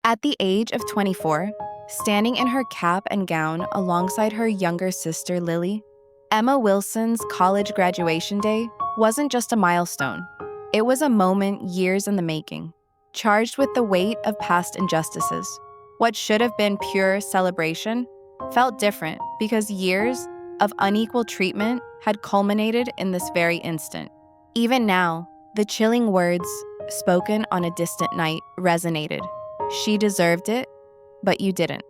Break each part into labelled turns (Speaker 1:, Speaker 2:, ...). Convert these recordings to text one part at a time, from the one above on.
Speaker 1: At the age of 24, standing in her cap and gown alongside her younger sister Lily, Emma Wilson's college graduation day wasn't just a milestone. It was a moment years in the making, charged with the weight of past injustices. What should have been pure celebration felt different because years of unequal treatment had culminated in this very instant. Even now, the chilling words spoken on a distant night resonated. She deserved it, but you didn't.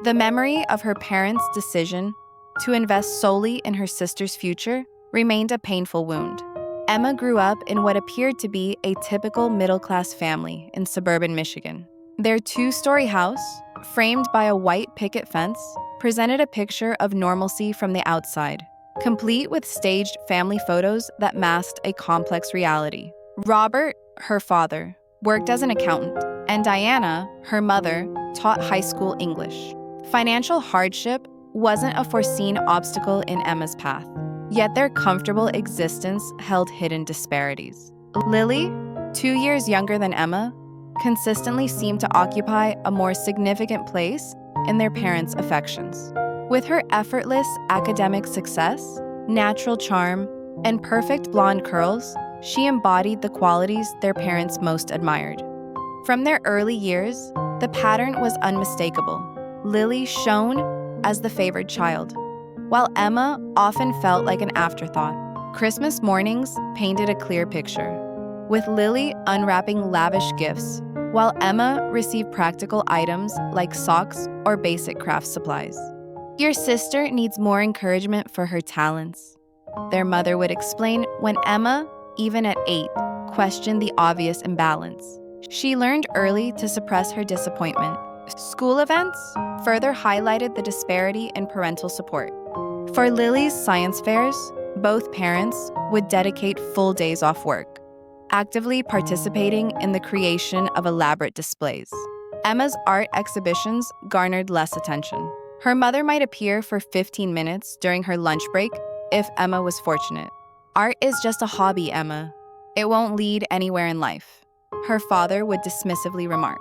Speaker 1: The memory of her parents' decision to invest solely in her sister's future remained a painful wound. Emma grew up in what appeared to be a typical middle-class family in suburban Michigan. Their two-story house, framed by a white picket fence, presented a picture of normalcy from the outside, complete with staged family photos that masked a complex reality. Robert, her father, worked as an accountant, and Diana, her mother, taught high school English. Financial hardship wasn't a foreseen obstacle in Emma's path, yet their comfortable existence held hidden disparities. Lily, 2 years younger than Emma, consistently seemed to occupy a more significant place in their parents' affections. With her effortless academic success, natural charm, and perfect blonde curls, she embodied the qualities their parents most admired. From their early years, the pattern was unmistakable. Lily shone as the favored child, while Emma often felt like an afterthought. Christmas mornings painted a clear picture, with Lily unwrapping lavish gifts, while Emma received practical items like socks or basic craft supplies. "Your sister needs more encouragement for her talents," their mother would explain when Emma, even at 8, questioned the obvious imbalance. She learned early to suppress her disappointment. School events further highlighted the disparity in parental support. For Lily's science fairs, both parents would dedicate full days off work, actively participating in the creation of elaborate displays. Emma's art exhibitions garnered less attention. Her mother might appear for 15 minutes during her lunch break if Emma was fortunate. "Art is just a hobby, Emma. It won't lead anywhere in life," her father would dismissively remark.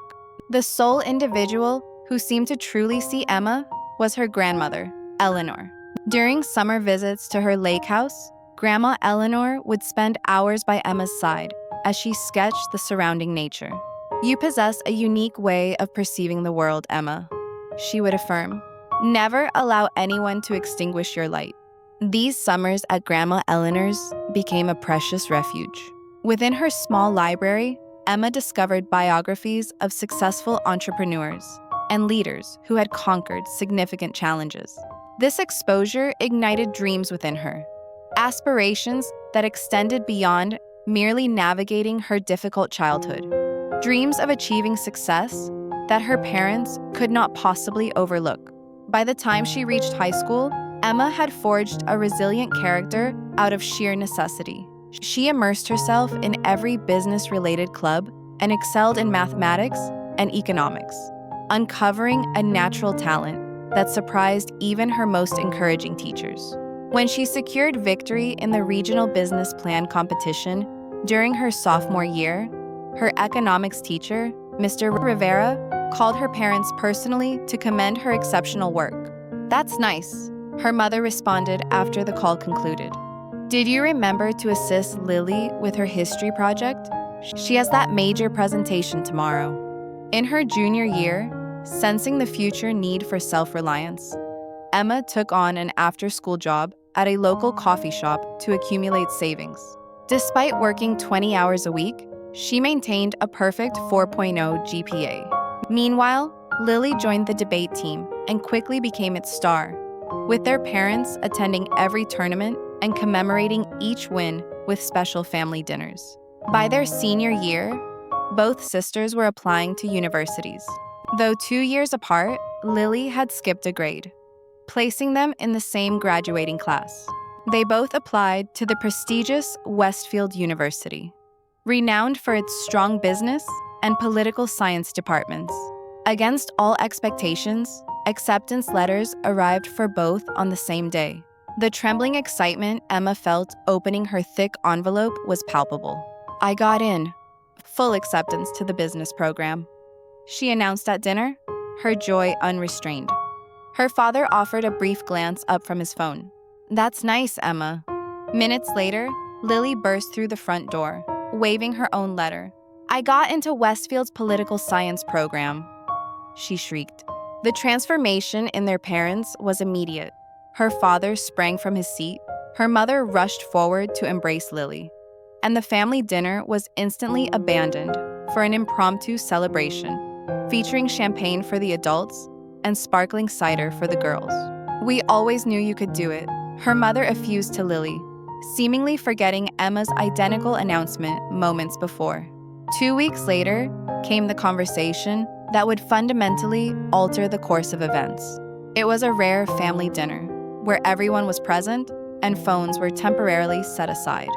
Speaker 1: The sole individual who seemed to truly see Emma was her grandmother, Eleanor. During summer visits to her lake house, Grandma Eleanor would spend hours by Emma's side as she sketched the surrounding nature. "You possess a unique way of perceiving the world, Emma," she would affirm. "Never allow anyone to extinguish your light." These summers at Grandma Eleanor's became a precious refuge. Within her small library, Emma discovered biographies of successful entrepreneurs and leaders who had conquered significant challenges. This exposure ignited dreams within her, aspirations that extended beyond merely navigating her difficult childhood, dreams of achieving success that her parents could not possibly overlook. By the time she reached high school, Emma had forged a resilient character out of sheer necessity. She immersed herself in every business-related club and excelled in mathematics and economics, uncovering a natural talent that surprised even her most encouraging teachers. When she secured victory in the regional business plan competition during her sophomore year, her economics teacher, Mr. Rivera, called her parents personally to commend her exceptional work. "That's nice," her mother responded after the call concluded. "Did you remember to assist Lily with her history project? She has that major presentation tomorrow." In her junior year, sensing the future need for self-reliance, Emma took on an after-school job at a local coffee shop to accumulate savings. Despite working 20 hours a week, she maintained a perfect 4.0 GPA. Meanwhile, Lily joined the debate team and quickly became its star, with their parents attending every tournament and commemorating each win with special family dinners. By their senior year, both sisters were applying to universities. Though 2 years apart, Lily had skipped a grade, placing them in the same graduating class. They both applied to the prestigious Westfield University, renowned for its strong business and political science departments. Against all expectations, acceptance letters arrived for both on the same day. The trembling excitement Emma felt opening her thick envelope was palpable. "I got in. Full acceptance to the business program," she announced at dinner, her joy unrestrained. Her father offered a brief glance up from his phone. "That's nice, Emma." Minutes later, Lily burst through the front door, waving her own letter. "I got into Westfield's political science program," she shrieked. The transformation in their parents was immediate. Her father sprang from his seat, her mother rushed forward to embrace Lily, and the family dinner was instantly abandoned for an impromptu celebration, featuring champagne for the adults and sparkling cider for the girls. "We always knew you could do it," her mother effused to Lily, seemingly forgetting Emma's identical announcement moments before. 2 weeks later came the conversation that would fundamentally alter the course of events. It was a rare family dinner, where everyone was present and phones were temporarily set aside.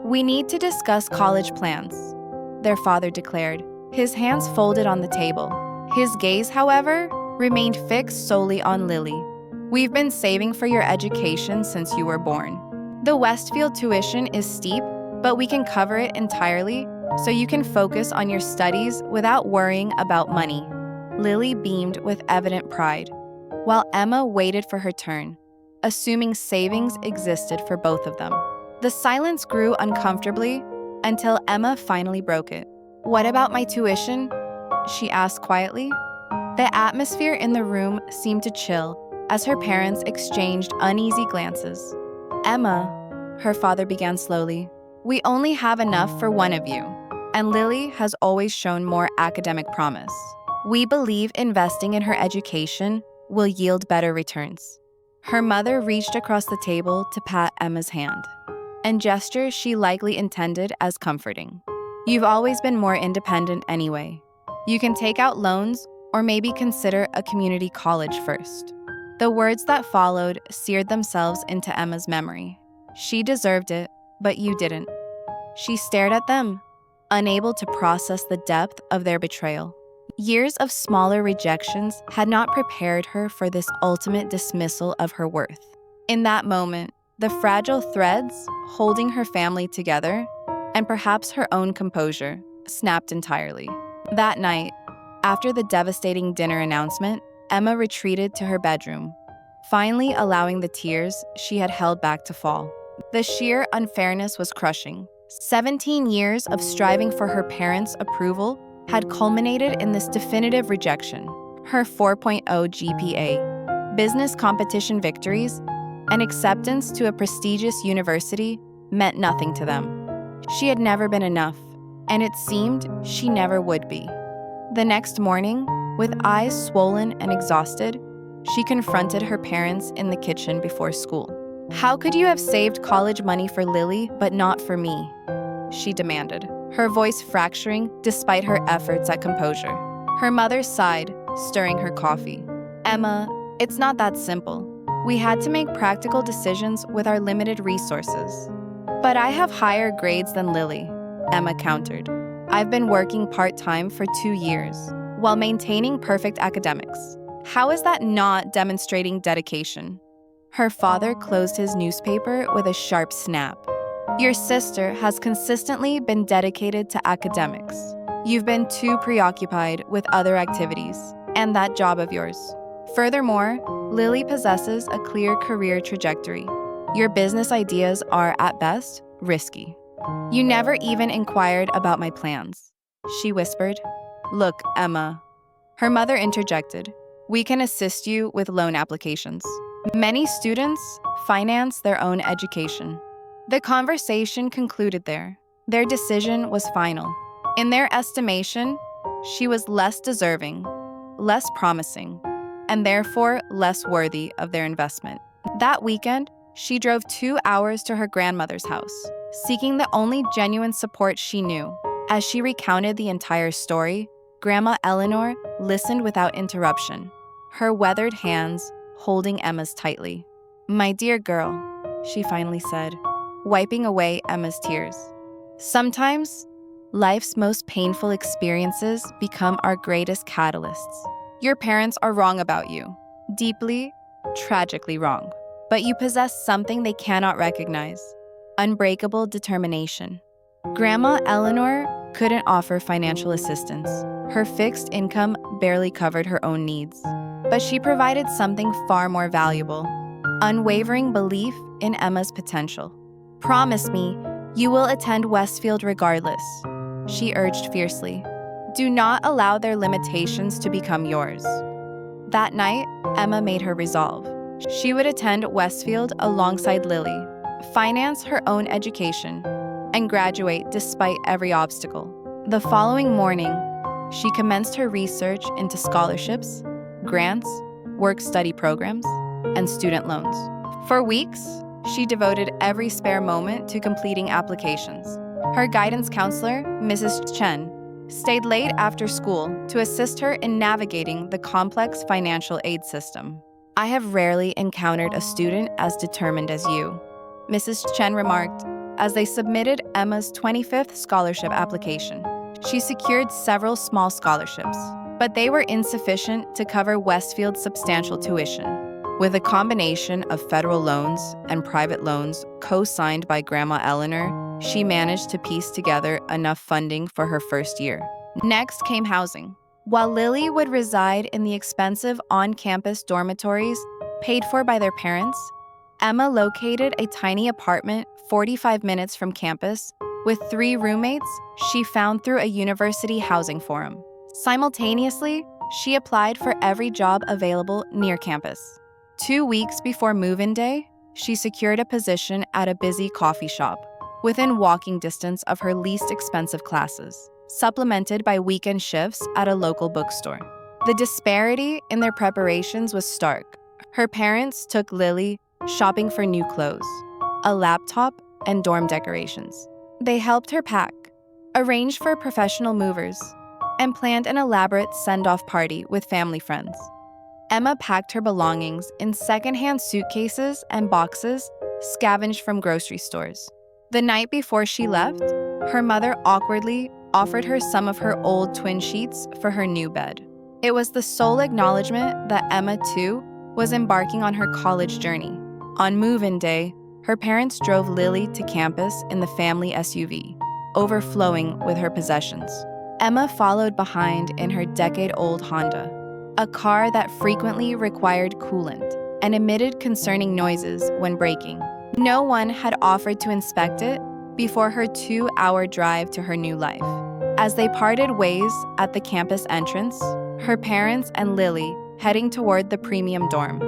Speaker 1: "We need to discuss college plans," their father declared, his hands folded on the table. His gaze, however, remained fixed solely on Lily. "We've been saving for your education since you were born. The Westfield tuition is steep, but we can cover it entirely so you can focus on your studies without worrying about money." Lily beamed with evident pride, while Emma waited for her turn, assuming savings existed for both of them. The silence grew uncomfortably until Emma finally broke it. "What about my tuition?" she asked quietly. The atmosphere in the room seemed to chill as her parents exchanged uneasy glances. "Emma," her father began slowly, "we only have enough for one of you, and Lily has always shown more academic promise. We believe investing in her education will yield better returns." Her mother reached across the table to pat Emma's hand, a gesture she likely intended as comforting. "You've always been more independent anyway. You can take out loans or maybe consider a community college first." The words that followed seared themselves into Emma's memory. "She deserved it, but you didn't." She stared at them, unable to process the depth of their betrayal. Years of smaller rejections had not prepared her for this ultimate dismissal of her worth. In that moment, the fragile threads holding her family together, and perhaps her own composure, snapped entirely. That night, after the devastating dinner announcement, Emma retreated to her bedroom, finally allowing the tears she had held back to fall. The sheer unfairness was crushing. 17 years of striving for her parents' approval had culminated in this definitive rejection. Her 4.0 GPA, business competition victories, and acceptance to a prestigious university meant nothing to them. She had never been enough, and it seemed she never would be. The next morning, with eyes swollen and exhausted, she confronted her parents in the kitchen before school. "How could you have saved college money for Lily but not for me?" she demanded, her voice fracturing despite her efforts at composure. Her mother sighed, stirring her coffee. "Emma, it's not that simple. We had to make practical decisions with our limited resources." "But I have higher grades than Lily," Emma countered. "I've been working part-time for 2 years, while maintaining perfect academics. How is that not demonstrating dedication?" Her father closed his newspaper with a sharp snap. "Your sister has consistently been dedicated to academics. You've been too preoccupied with other activities and that job of yours. Furthermore, Lily possesses a clear career trajectory. Your business ideas are, at best, risky. You never even inquired about my plans," she whispered. "Look, Emma," her mother interjected, "we can assist you with loan applications. Many students finance their own education." The conversation concluded there. Their decision was final. In their estimation, she was less deserving, less promising, and therefore less worthy of their investment. That weekend, she drove 2 hours to her grandmother's house, seeking the only genuine support she knew. As she recounted the entire story, Grandma Eleanor listened without interruption, her weathered hands holding Emma's tightly. "My dear girl," she finally said, wiping away Emma's tears. "Sometimes, life's most painful experiences become our greatest catalysts. Your parents are wrong about you, deeply, tragically wrong. But you possess something they cannot recognize: unbreakable determination. Grandma Eleanor couldn't offer financial assistance. Her fixed income barely covered her own needs. But she provided something far more valuable: unwavering belief in Emma's potential. "Promise me you will attend Westfield regardless," she urged fiercely. "Do not allow their limitations to become yours." That night, Emma made her resolve. She would attend Westfield alongside Lily, finance her own education, and graduate despite every obstacle. The following morning, she commenced her research into scholarships, grants, work-study programs, and student loans. For weeks, she devoted every spare moment to completing applications. Her guidance counselor, Mrs. Chen, stayed late after school to assist her in navigating the complex financial aid system. "I have rarely encountered a student as determined as you," Mrs. Chen remarked as they submitted Emma's 25th scholarship application. She secured several small scholarships, but they were insufficient to cover Westfield's substantial tuition. With a combination of federal loans and private loans co-signed by Grandma Eleanor, she managed to piece together enough funding for her first year. Next came housing. While Lily would reside in the expensive on-campus dormitories paid for by their parents, Emma located a tiny apartment 45 minutes from campus with 3 roommates she found through a university housing forum. Simultaneously, she applied for every job available near campus. 2 weeks before move-in day, she secured a position at a busy coffee shop, within walking distance of her least expensive classes, supplemented by weekend shifts at a local bookstore. The disparity in their preparations was stark. Her parents took Lily shopping for new clothes, a laptop, and dorm decorations. They helped her pack, arranged for professional movers, and planned an elaborate send-off party with family friends. Emma packed her belongings in secondhand suitcases and boxes scavenged from grocery stores. The night before she left, her mother awkwardly offered her some of her old twin sheets for her new bed. It was the sole acknowledgement that Emma, too, was embarking on her college journey. On move-in day, her parents drove Lily to campus in the family SUV, overflowing with her possessions. Emma followed behind in her decade-old Honda, a car that frequently required coolant and emitted concerning noises when braking. No one had offered to inspect it before her 2-hour drive to her new life. As they parted ways at the campus entrance, her parents and Lily heading toward the premium dorm,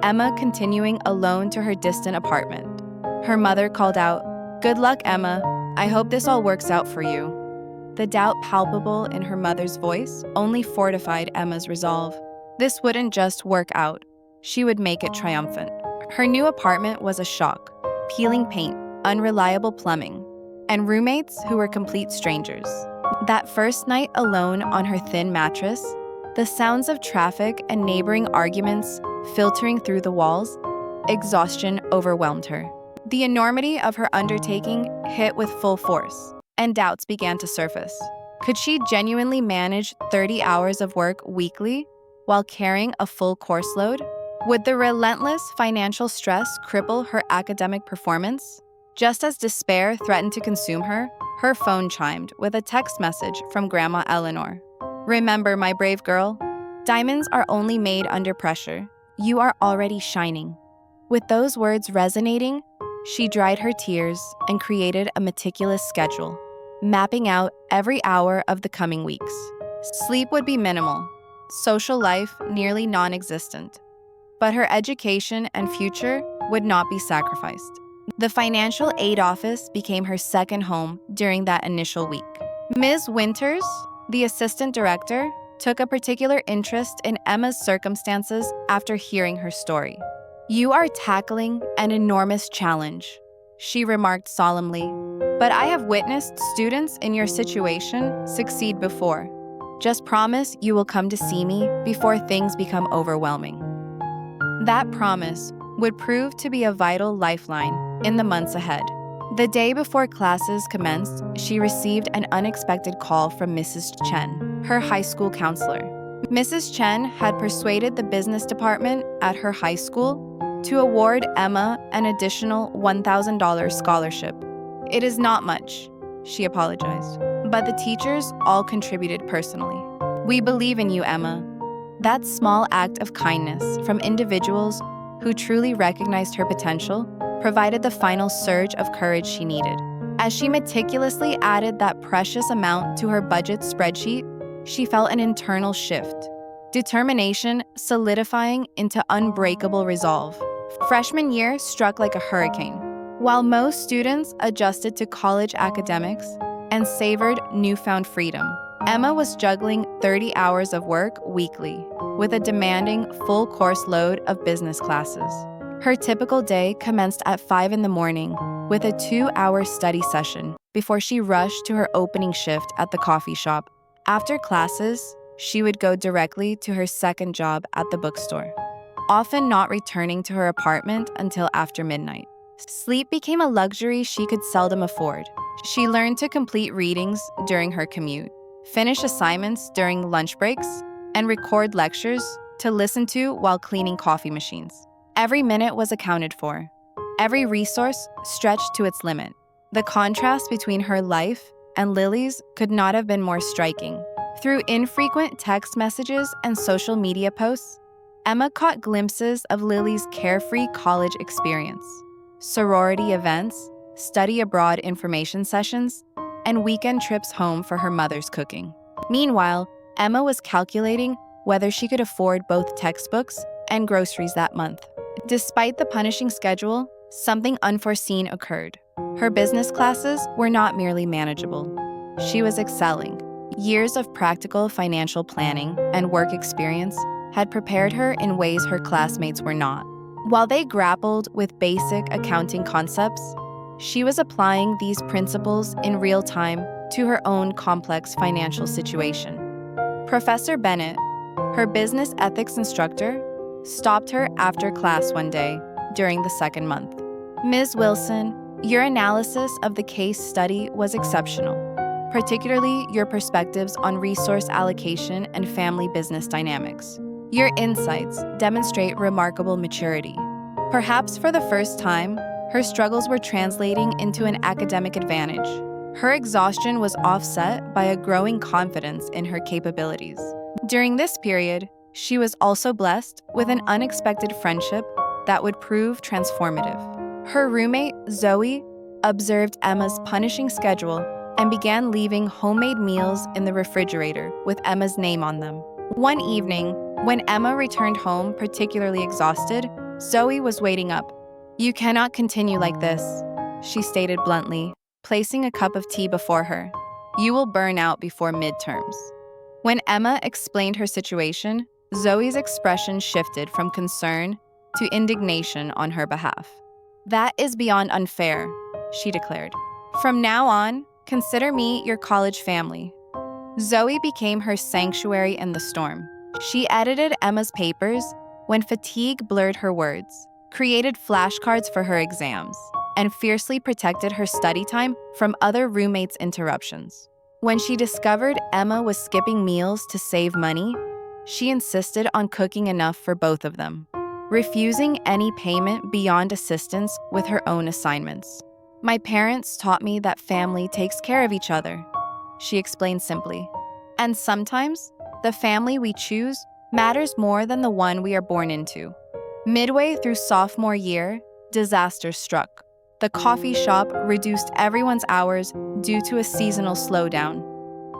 Speaker 1: Emma continuing alone to her distant apartment. Her mother called out, "Good luck, Emma. I hope this all works out for you." The doubt palpable in her mother's voice only fortified Emma's resolve. This wouldn't just work out. She would make it triumphant. Her new apartment was a shock: peeling paint, unreliable plumbing, and roommates who were complete strangers. That first night alone on her thin mattress, the sounds of traffic and neighboring arguments filtering through the walls, exhaustion overwhelmed her. The enormity of her undertaking hit with full force, and doubts began to surface. Could she genuinely manage 30 hours of work weekly while carrying a full course load? Would the relentless financial stress cripple her academic performance? Just as despair threatened to consume her, her phone chimed with a text message from Grandma Eleanor. "Remember, my brave girl, diamonds are only made under pressure. You are already shining." With those words resonating, she dried her tears and created a meticulous schedule, mapping out every hour of the coming weeks. Sleep would be minimal, social life nearly non-existent, but her education and future would not be sacrificed. The financial aid office became her second home during that initial week. Ms. Winters, the assistant director, took a particular interest in Emma's circumstances after hearing her story. "You are tackling an enormous challenge," she remarked solemnly, "but I have witnessed students in your situation succeed before. Just promise you will come to see me before things become overwhelming." That promise would prove to be a vital lifeline in the months ahead. The day before classes commenced, she received an unexpected call from Mrs. Chen, her high school counselor. Mrs. Chen had persuaded the business department at her high school to award Emma an additional $1,000 scholarship. "It is not much," she apologized. But the teachers all contributed personally. "We believe in you, Emma." That small act of kindness from individuals who truly recognized her potential provided the final surge of courage she needed. As she meticulously added that precious amount to her budget spreadsheet, she felt an internal shift. Determination solidifying into unbreakable resolve. Freshman year struck like a hurricane. While most students adjusted to college academics and savored newfound freedom, Emma was juggling 30 hours of work weekly with a demanding full-course load of business classes. Her typical day commenced at 5 in the morning with a 2-hour study session before she rushed to her opening shift at the coffee shop. After classes, she would go directly to her second job at the bookstore, often not returning to her apartment until after midnight. Sleep became a luxury she could seldom afford. She learned to complete readings during her commute, finish assignments during lunch breaks, and record lectures to listen to while cleaning coffee machines. Every minute was accounted for. Every resource stretched to its limit. The contrast between her life and Lily's could not have been more striking. Through infrequent text messages and social media posts, Emma caught glimpses of Lily's carefree college experience, sorority events, study abroad information sessions, and weekend trips home for her mother's cooking. Meanwhile, Emma was calculating whether she could afford both textbooks and groceries that month. Despite the punishing schedule, something unforeseen occurred. Her business classes were not merely manageable. She was excelling. Years of practical financial planning and work experience had prepared her in ways her classmates were not. While they grappled with basic accounting concepts, she was applying these principles in real time to her own complex financial situation. Professor Bennett, her business ethics instructor, stopped her after class one day during the second month. "Ms. Wilson, your analysis of the case study was exceptional, particularly your perspectives on resource allocation and family business dynamics. Your insights demonstrate remarkable maturity." Perhaps for the first time, her struggles were translating into an academic advantage. Her exhaustion was offset by a growing confidence in her capabilities. During this period, she was also blessed with an unexpected friendship that would prove transformative. Her roommate, Zoe, observed Emma's punishing schedule and began leaving homemade meals in the refrigerator with Emma's name on them. One evening, when Emma returned home particularly exhausted, Zoe was waiting up. "You cannot continue like this," she stated bluntly, placing a cup of tea before her. "You will burn out before midterms." When Emma explained her situation, Zoe's expression shifted from concern to indignation on her behalf. "That is beyond unfair," she declared. "From now on, consider me your college family." Zoe became her sanctuary in the storm. She edited Emma's papers when fatigue blurred her words, created flashcards for her exams, and fiercely protected her study time from other roommates' interruptions. When she discovered Emma was skipping meals to save money, she insisted on cooking enough for both of them, refusing any payment beyond assistance with her own assignments. "My parents taught me that family takes care of each other," she explained simply. "And sometimes, the family we choose matters more than the one we are born into." Midway through sophomore year, disaster struck. The coffee shop reduced everyone's hours due to a seasonal slowdown,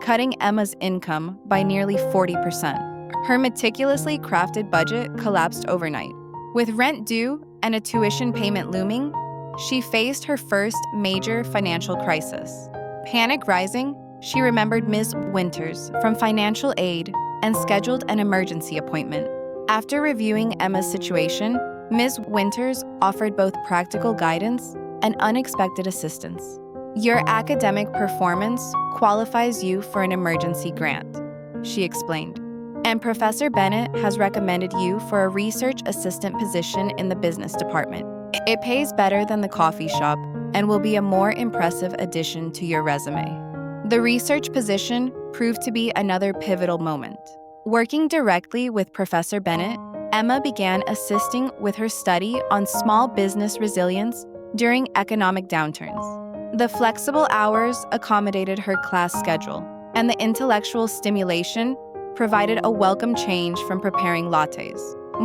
Speaker 1: cutting Emma's income by nearly 40%. Her meticulously crafted budget collapsed overnight. With rent due and a tuition payment looming, she faced her first major financial crisis. Panic rising, she remembered Ms. Winters from financial aid and scheduled an emergency appointment. After reviewing Emma's situation, Ms. Winters offered both practical guidance and unexpected assistance. "Your academic performance qualifies you for an emergency grant," she explained. "And Professor Bennett has recommended you for a research assistant position in the business department. It pays better than the coffee shop and will be a more impressive addition to your resume." The research position proved to be another pivotal moment. Working directly with Professor Bennett, Emma began assisting with her study on small business resilience during economic downturns. The flexible hours accommodated her class schedule, and the intellectual stimulation provided a welcome change from preparing lattes.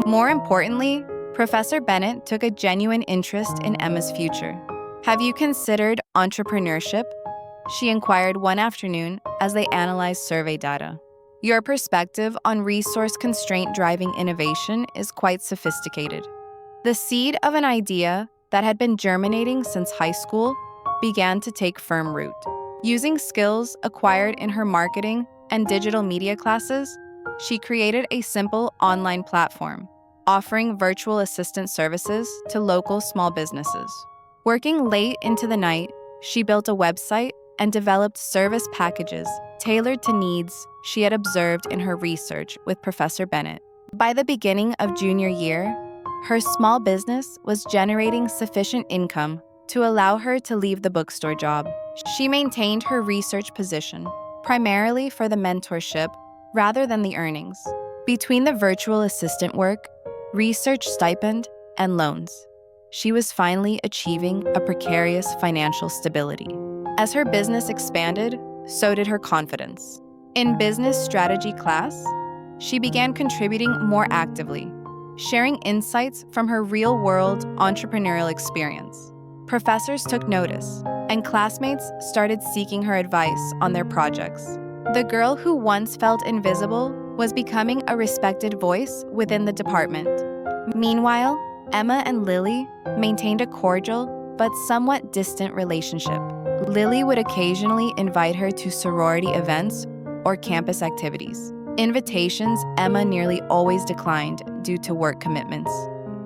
Speaker 1: More importantly, Professor Bennett took a genuine interest in Emma's future. "Have you considered entrepreneurship?" she inquired one afternoon as they analyzed survey data. "Your perspective on resource constraint driving innovation is quite sophisticated." The seed of an idea that had been germinating since high school began to take firm root. Using skills acquired in her marketing and digital media classes, she created a simple online platform, offering virtual assistant services to local small businesses. Working late into the night, she built a website and developed service packages tailored to needs she had observed in her research with Professor Bennett. By the beginning of junior year, her small business was generating sufficient income to allow her to leave the bookstore job. She maintained her research position, primarily for the mentorship rather than the earnings. Between the virtual assistant work, research stipend, and loans, she was finally achieving a precarious financial stability. As her business expanded, so did her confidence. In business strategy class, she began contributing more actively, sharing insights from her real-world entrepreneurial experience. Professors took notice, and classmates started seeking her advice on their projects. The girl who once felt invisible was becoming a respected voice within the department. Meanwhile, Emma and Lily maintained a cordial but somewhat distant relationship. Lily would occasionally invite her to sorority events or campus activities. Invitations Emma nearly always declined due to work commitments.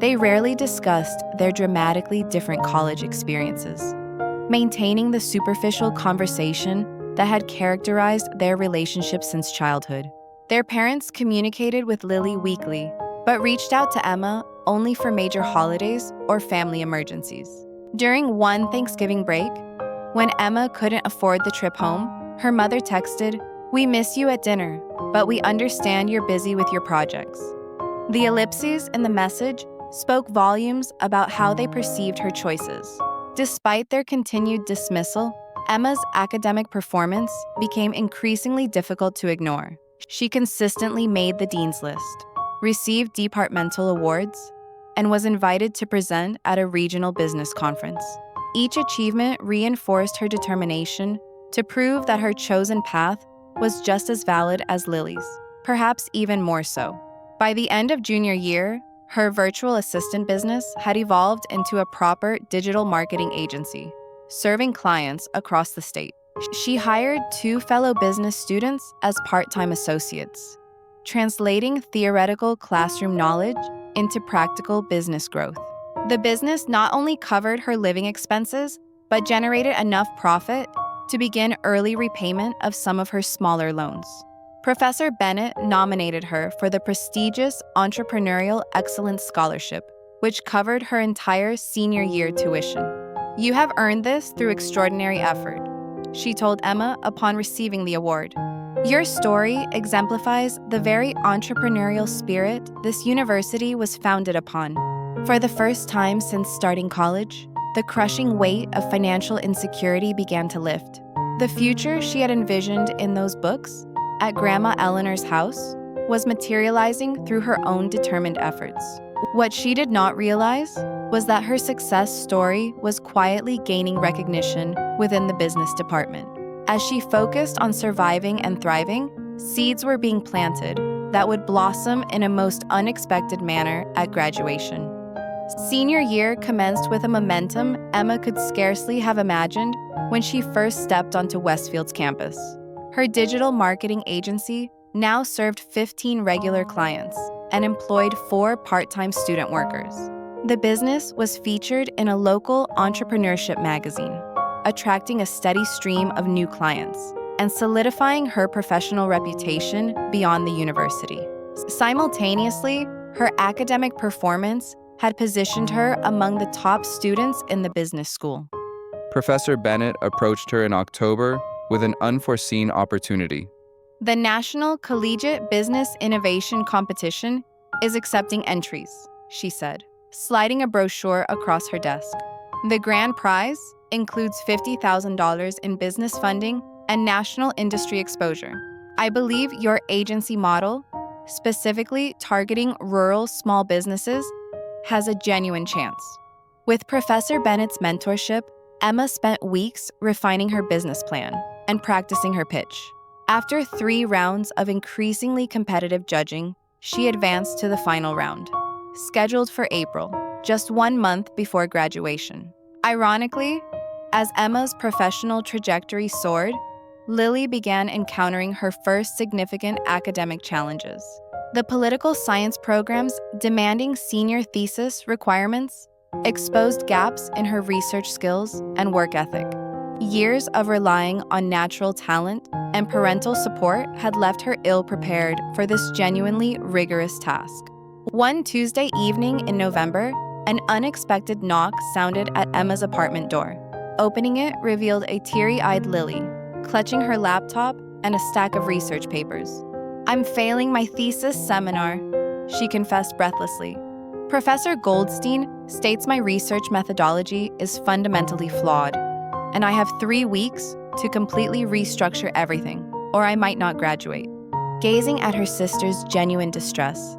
Speaker 1: They rarely discussed their dramatically different college experiences, maintaining the superficial conversation that had characterized their relationship since childhood. Their parents communicated with Lily weekly, but reached out to Emma only for major holidays or family emergencies. During one Thanksgiving break, when Emma couldn't afford the trip home, her mother texted, "We miss you at dinner, but we understand you're busy with your projects." The ellipses in the message spoke volumes about how they perceived her choices. Despite their continued dismissal, Emma's academic performance became increasingly difficult to ignore. She consistently made the dean's list, received departmental awards, and was invited to present at a regional business conference. Each achievement reinforced her determination to prove that her chosen path was just as valid as Lily's, perhaps even more so. By the end of junior year, her virtual assistant business had evolved into a proper digital marketing agency, serving clients across the state. She hired 2 fellow business students as part-time associates, translating theoretical classroom knowledge into practical business growth. The business not only covered her living expenses, but generated enough profit to begin early repayment of some of her smaller loans. Professor Bennett nominated her for the prestigious Entrepreneurial Excellence Scholarship, which covered her entire senior year tuition. "You have earned this through extraordinary effort," she told Emma upon receiving the award. "Your story exemplifies the very entrepreneurial spirit this university was founded upon." For the first time since starting college, the crushing weight of financial insecurity began to lift. The future she had envisioned in those books, at Grandma Eleanor's house, was materializing through her own determined efforts. What she did not realize was that her success story was quietly gaining recognition within the business department. As she focused on surviving and thriving, seeds were being planted that would blossom in a most unexpected manner at graduation. Senior year commenced with a momentum Emma could scarcely have imagined when she first stepped onto Westfield's campus. Her digital marketing agency now served 15 regular clients and employed 4 part-time student workers. The business was featured in a local entrepreneurship magazine, attracting a steady stream of new clients and solidifying her professional reputation beyond the university. Simultaneously, her academic performance had positioned her among the top students in the business school.
Speaker 2: Professor Bennett approached her in October with an unforeseen opportunity.
Speaker 1: "The National Collegiate Business Innovation Competition is accepting entries," she said, sliding a brochure across her desk. "The grand prize includes $50,000 in business funding and national industry exposure. I believe your agency model, specifically targeting rural small businesses, has a genuine chance. With Professor Bennett's mentorship, Emma spent weeks refining her business plan and practicing her pitch. After 3 rounds of increasingly competitive judging, she advanced to the final round, scheduled for April, just 1 month before graduation. Ironically, as Emma's professional trajectory soared, Lily began encountering her first significant academic challenges. The political science programs demanding senior thesis requirements exposed gaps in her research skills and work ethic. Years of relying on natural talent and parental support had left her ill-prepared for this genuinely rigorous task. One Tuesday evening in November, an unexpected knock sounded at Emma's apartment door. Opening it revealed a teary-eyed Lily, clutching her laptop and a stack of research papers. "I'm failing my thesis seminar," she confessed breathlessly. "Professor Goldstein states my research methodology is fundamentally flawed, and I have 3 weeks to completely restructure everything, or I might not graduate." Gazing at her sister's genuine distress,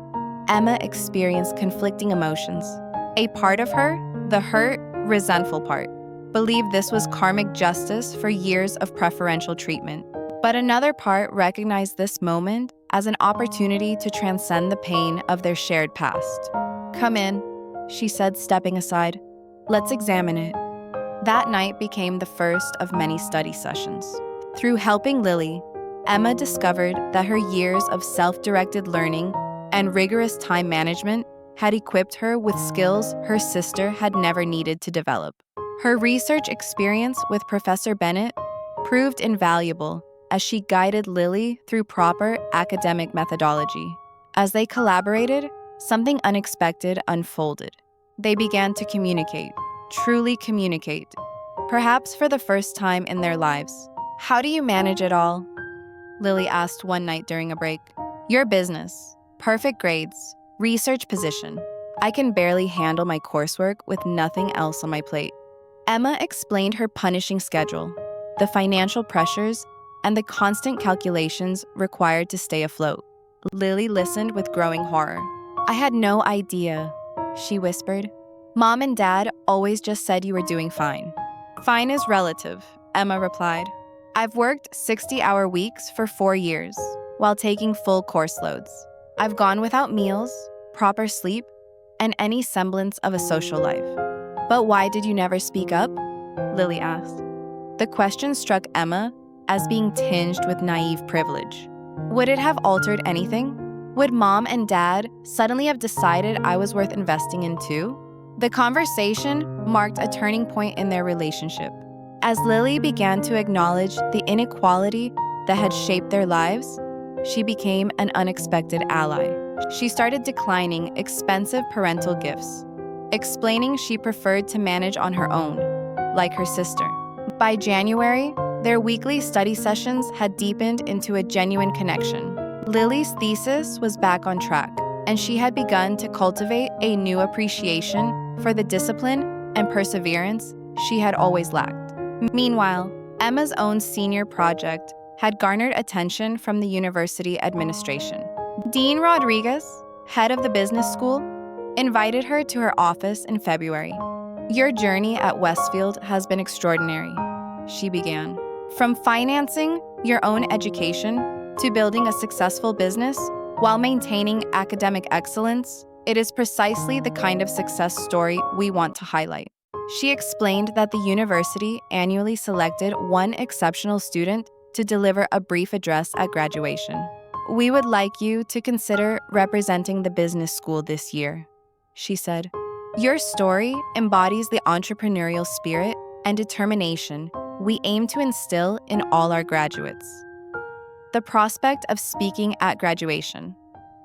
Speaker 1: Emma experienced conflicting emotions. A part of her, the hurt, resentful part, believed this was karmic justice for years of preferential treatment. But another part recognized this moment as an opportunity to transcend the pain of their shared past. "Come in," she said, stepping aside. "Let's examine it." That night became the first of many study sessions. Through helping Lily, Emma discovered that her years of self-directed learning and rigorous time management had equipped her with skills her sister had never needed to develop. Her research experience with Professor Bennett proved invaluable as she guided Lily through proper academic methodology. As they collaborated, something unexpected unfolded. They began to communicate, truly communicate, perhaps for the first time in their lives. "How do you manage it all?" Lily asked one night during a break. "Your business, perfect grades, research position. I can barely handle my coursework with nothing else on my plate." Emma explained her punishing schedule, the financial pressures, and the constant calculations required to stay afloat. Lily listened with growing horror. "I had no idea," she whispered. "Mom and Dad always just said you were doing fine." "Fine is relative," Emma replied. "I've worked 60-hour weeks for 4 years, while taking full course loads. I've gone without meals, proper sleep, and any semblance of a social life." "But why did you never speak up?" Lily asked. The question struck Emma as being tinged with naive privilege. Would it have altered anything? Would Mom and Dad suddenly have decided I was worth investing in too? The conversation marked a turning point in their relationship. As Lily began to acknowledge the inequality that had shaped their lives, she became an unexpected ally. She started declining expensive parental gifts, explaining she preferred to manage on her own, like her sister. By January, their weekly study sessions had deepened into a genuine connection. Lily's thesis was back on track, and she had begun to cultivate a new appreciation for the discipline and perseverance she had always lacked. Meanwhile, Emma's own senior project had garnered attention from the university administration. Dean Rodriguez, head of the business school, invited her to her office in February. "Your journey at Westfield has been extraordinary," she began. "From financing your own education to building a successful business while maintaining academic excellence, it is precisely the kind of success story we want to highlight." She explained that the university annually selected one exceptional student to deliver a brief address at graduation. "We would like you to consider representing the business school this year," she said. "Your story embodies the entrepreneurial spirit and determination we aim to instill in all our graduates." The prospect of speaking at graduation,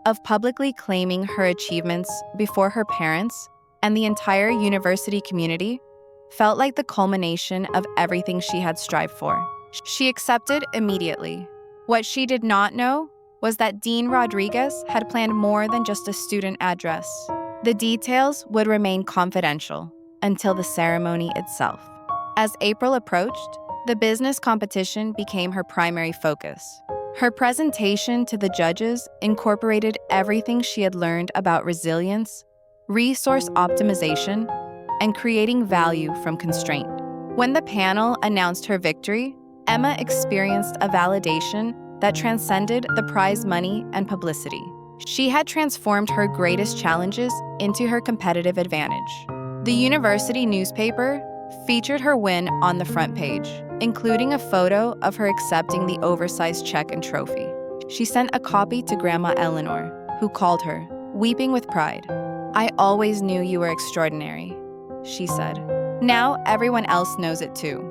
Speaker 1: of publicly claiming her achievements before her parents and the entire university community, felt like the culmination of everything she had strived for. She accepted immediately. What she did not know was that Dean Rodriguez had planned more than just a student address. The details would remain confidential until the ceremony itself. As April approached, the business competition became her primary focus. Her presentation to the judges incorporated everything she had learned about resilience, resource optimization, and creating value from constraint. When the panel announced her victory, Emma experienced a validation that transcended the prize money and publicity. She had transformed her greatest challenges into her competitive advantage. The university newspaper featured her win on the front page, including a photo of her accepting the oversized check and trophy. She sent a copy to Grandma Eleanor, who called her, weeping with pride. "I always knew you were extraordinary," she said. "Now everyone else knows it too."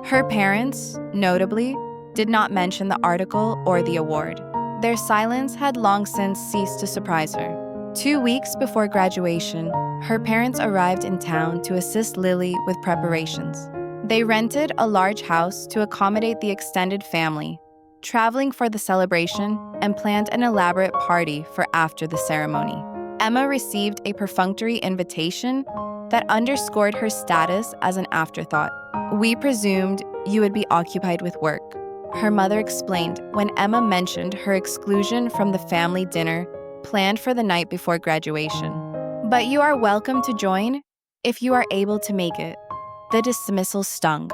Speaker 1: Her parents, notably, did not mention the article or the award. Their silence had long since ceased to surprise her. 2 weeks before graduation, her parents arrived in town to assist Lily with preparations. They rented a large house to accommodate the extended family, traveling for the celebration, and planned an elaborate party for after the ceremony. Emma received a perfunctory invitation that underscored her status as an afterthought. "We presumed you would be occupied with work," her mother explained when Emma mentioned her exclusion from the family dinner planned for the night before graduation. "But you are welcome to join if you are able to make it." The dismissal stung,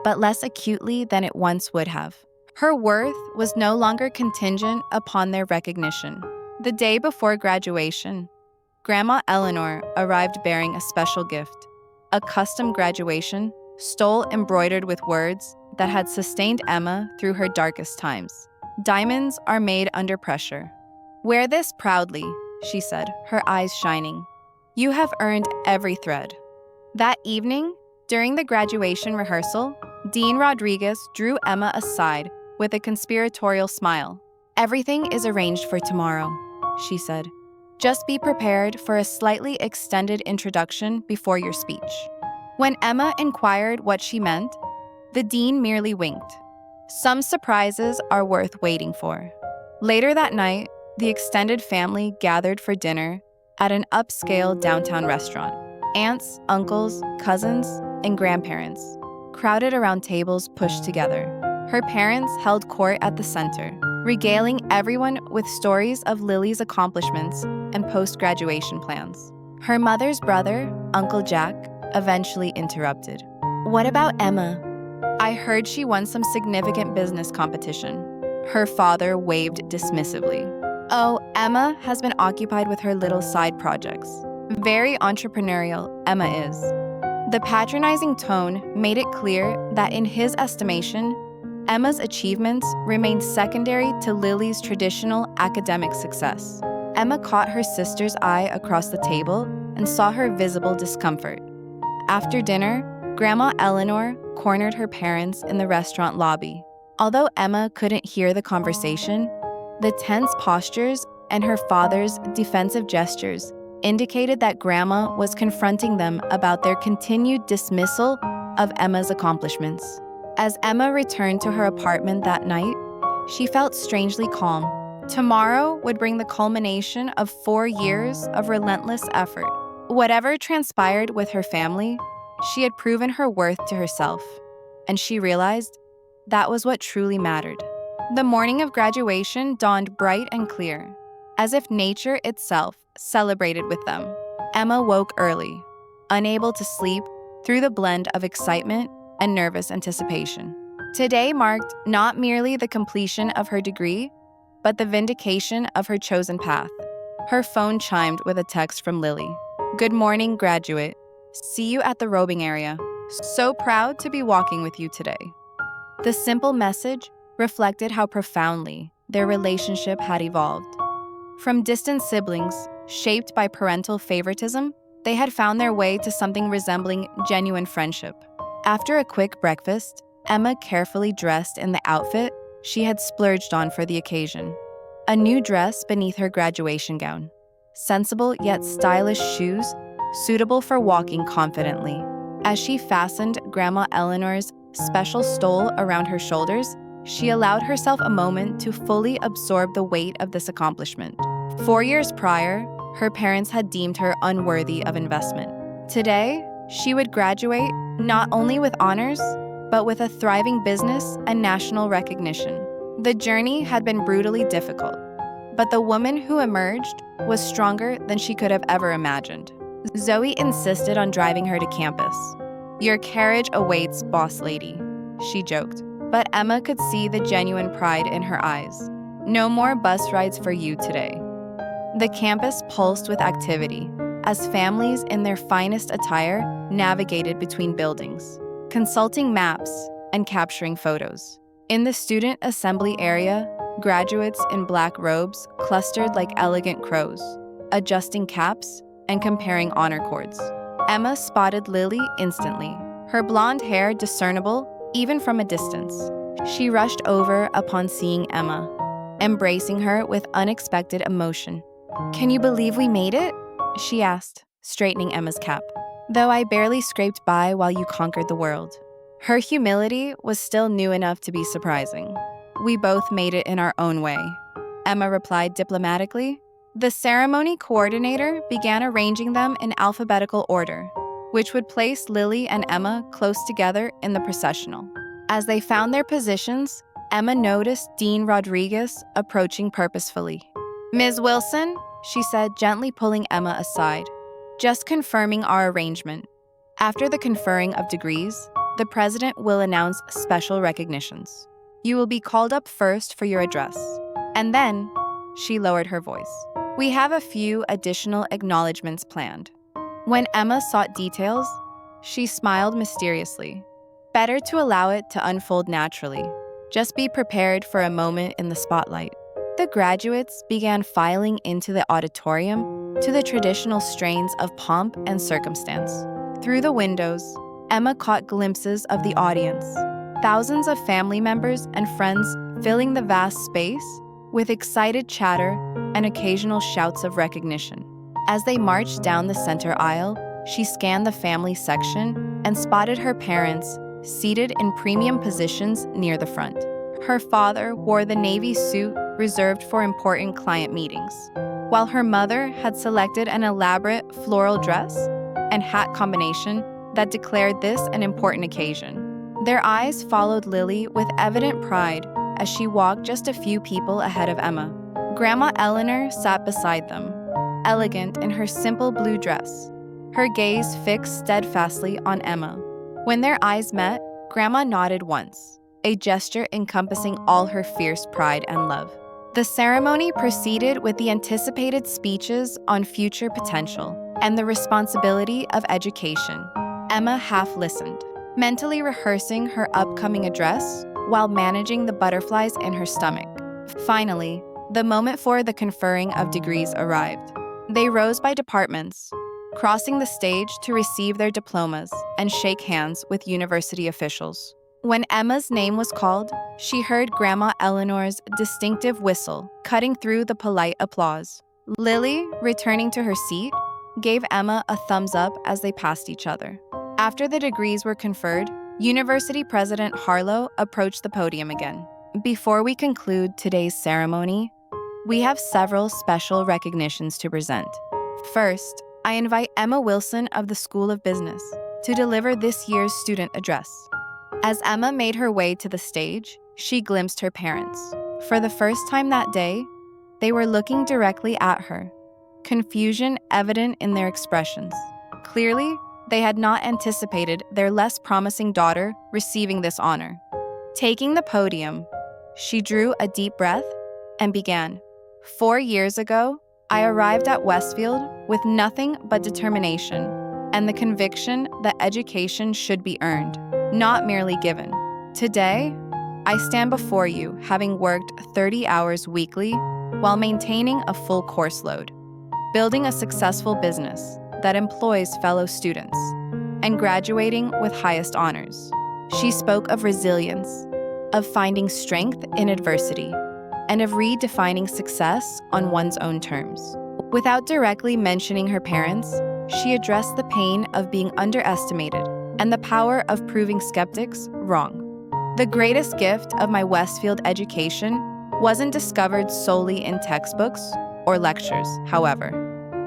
Speaker 1: but less acutely than it once would have. Her worth was no longer contingent upon their recognition. The day before graduation, Grandma Eleanor arrived bearing a special gift, a custom graduation stole embroidered with words that had sustained Emma through her darkest times. "Diamonds are made under pressure. Wear this proudly," she said, her eyes shining. "You have earned every thread." That evening, during the graduation rehearsal, Dean Rodriguez drew Emma aside with a conspiratorial smile. "Everything is arranged for tomorrow," she said. "Just be prepared for a slightly extended introduction before your speech." When Emma inquired what she meant, the dean merely winked. Some surprises are worth waiting for. Later that night, the extended family gathered for dinner at an upscale downtown restaurant. Aunts, uncles, cousins, and grandparents crowded around tables pushed together. Her parents held court at the center, regaling everyone with stories of Lily's accomplishments and post-graduation plans. Her mother's brother, Uncle Jack, eventually interrupted. "What about Emma? I heard she won some significant business competition." Her father waved dismissively. "Oh, Emma has been occupied with her little side projects. Very entrepreneurial, Emma is." The patronizing tone made it clear that in his estimation, Emma's achievements remained secondary to Lily's traditional academic success. Emma caught her sister's eye across the table and saw her visible discomfort. After dinner, Grandma Eleanor cornered her parents in the restaurant lobby. Although Emma couldn't hear the conversation, the tense postures and her father's defensive gestures indicated that Grandma was confronting them about their continued dismissal of Emma's accomplishments. As Emma returned to her apartment that night, she felt strangely calm. Tomorrow would bring the culmination of 4 years of relentless effort. Whatever transpired with her family, she had proven her worth to herself, and she realized that was what truly mattered. The morning of graduation dawned bright and clear, as if nature itself celebrated with them. Emma woke early, unable to sleep through the blend of excitement and nervous anticipation. Today marked not merely the completion of her degree, but the vindication of her chosen path. Her phone chimed with a text from Lily. "Good morning, graduate. See you at the robing area. So proud to be walking with you today." The simple message reflected how profoundly their relationship had evolved. From distant siblings, shaped by parental favoritism, they had found their way to something resembling genuine friendship. After a quick breakfast, Emma carefully dressed in the outfit she had splurged on for the occasion. A new dress beneath her graduation gown. Sensible yet stylish shoes, suitable for walking confidently. As she fastened Grandma Eleanor's special stole around her shoulders, she allowed herself a moment to fully absorb the weight of this accomplishment. 4 years prior, her parents had deemed her unworthy of investment. Today, she would graduate not only with honors, but with a thriving business and national recognition. The journey had been brutally difficult, but the woman who emerged was stronger than she could have ever imagined. Zoe insisted on driving her to campus. "Your carriage awaits, boss lady," she joked, but Emma could see the genuine pride in her eyes. "No more bus rides for you today." The campus pulsed with activity as families in their finest attire navigated between buildings, consulting maps and capturing photos. In the student assembly area, graduates in black robes clustered like elegant crows, adjusting caps and comparing honor cords. Emma spotted Lily instantly, her blonde hair discernible even from a distance. She rushed over upon seeing Emma, embracing her with unexpected emotion. "Can you believe we made it?" she asked, straightening Emma's cap. "Though I barely scraped by while you conquered the world." Her humility was still new enough to be surprising. "We both made it in our own way," Emma replied diplomatically. The ceremony coordinator began arranging them in alphabetical order, which would place Lily and Emma close together in the processional. As they found their positions, Emma noticed Dean Rodriguez approaching purposefully. "Ms. Wilson," she said, gently pulling Emma aside, "just confirming our arrangement. After the conferring of degrees, the president will announce special recognitions. You will be called up first for your address. And then," she lowered her voice, "we have a few additional acknowledgments planned." When Emma sought details, she smiled mysteriously. Better to allow it to unfold naturally. Just be prepared for a moment in the spotlight. The graduates began filing into the auditorium to the traditional strains of pomp and circumstance. Through the windows, Emma caught glimpses of the audience, thousands of family members and friends filling the vast space with excited chatter and occasional shouts of recognition. As they marched down the center aisle, she scanned the family section and spotted her parents seated in premium positions near the front. Her father wore the navy suit reserved for important client meetings, while her mother had selected an elaborate floral dress and hat combination that declared this an important occasion. Their eyes followed Lily with evident pride as she walked just a few people ahead of Emma. Grandma Eleanor sat beside them, elegant in her simple blue dress, her gaze fixed steadfastly on Emma. When their eyes met, Grandma nodded once, a gesture encompassing all her fierce pride and love. The ceremony proceeded with the anticipated speeches on future potential and the responsibility of education. Emma half listened, mentally rehearsing her upcoming address while managing the butterflies in her stomach. Finally, the moment for the conferring of degrees arrived. They rose by departments, crossing the stage to receive their diplomas and shake hands with university officials. When Emma's name was called, she heard Grandma Eleanor's distinctive whistle cutting through the polite applause. Lily, returning to her seat, gave Emma a thumbs up as they passed each other. After the degrees were conferred, University President Harlow approached the podium again. "Before we conclude today's ceremony, we have several special recognitions to present. First, I invite Emma Wilson of the School of Business to deliver this year's student address." As Emma made her way to the stage, she glimpsed her parents. For the first time that day, they were looking directly at her, confusion evident in their expressions. Clearly, they had not anticipated their less promising daughter receiving this honor. Taking the podium, she drew a deep breath and began. 4 years ago, I arrived at Westfield with nothing but determination and the conviction that education should be earned, not merely given. Today, I stand before you having worked 30 hours weekly while maintaining a full course load, building a successful business that employs fellow students, and graduating with highest honors. She spoke of resilience, of finding strength in adversity, and of redefining success on one's own terms. Without directly mentioning her parents, she addressed the pain of being underestimated and the power of proving skeptics wrong. "The greatest gift of my Westfield education wasn't discovered solely in textbooks or lectures, however,"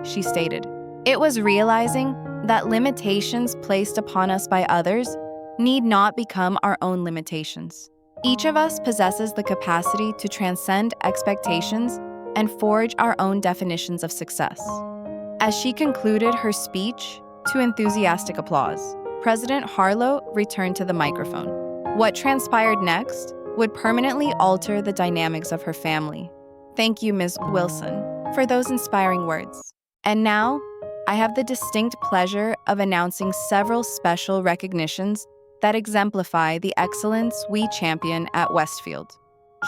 Speaker 1: she stated. "It was realizing that limitations placed upon us by others need not become our own limitations. Each of us possesses the capacity to transcend expectations and forge our own definitions of success. As she concluded her speech to enthusiastic applause, President Harlow returned to the microphone. What transpired next would permanently alter the dynamics of her family. Thank you, Ms. Wilson, for those inspiring words. And now, I have the distinct pleasure of announcing several special recognitions that exemplify the excellence we champion at Westfield.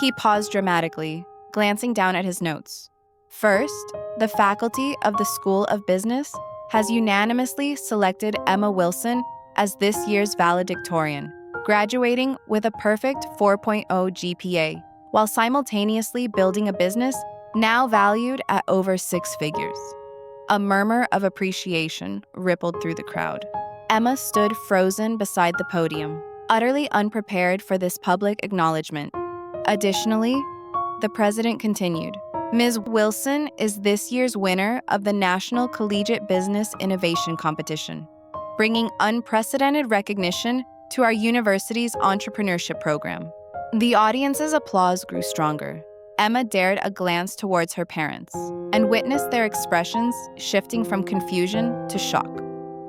Speaker 1: He paused dramatically, glancing down at his notes. First, the faculty of the School of Business has unanimously selected Emma Wilson as this year's valedictorian, graduating with a perfect 4.0 GPA, while simultaneously building a business now valued at over 6 figures. A murmur of appreciation rippled through the crowd. Emma stood frozen beside the podium, utterly unprepared for this public acknowledgement. Additionally, the president continued, Ms. Wilson is this year's winner of the National Collegiate Business Innovation Competition, bringing unprecedented recognition to our university's entrepreneurship program. The audience's applause grew stronger. Emma dared a glance towards her parents and witnessed their expressions shifting from confusion to shock.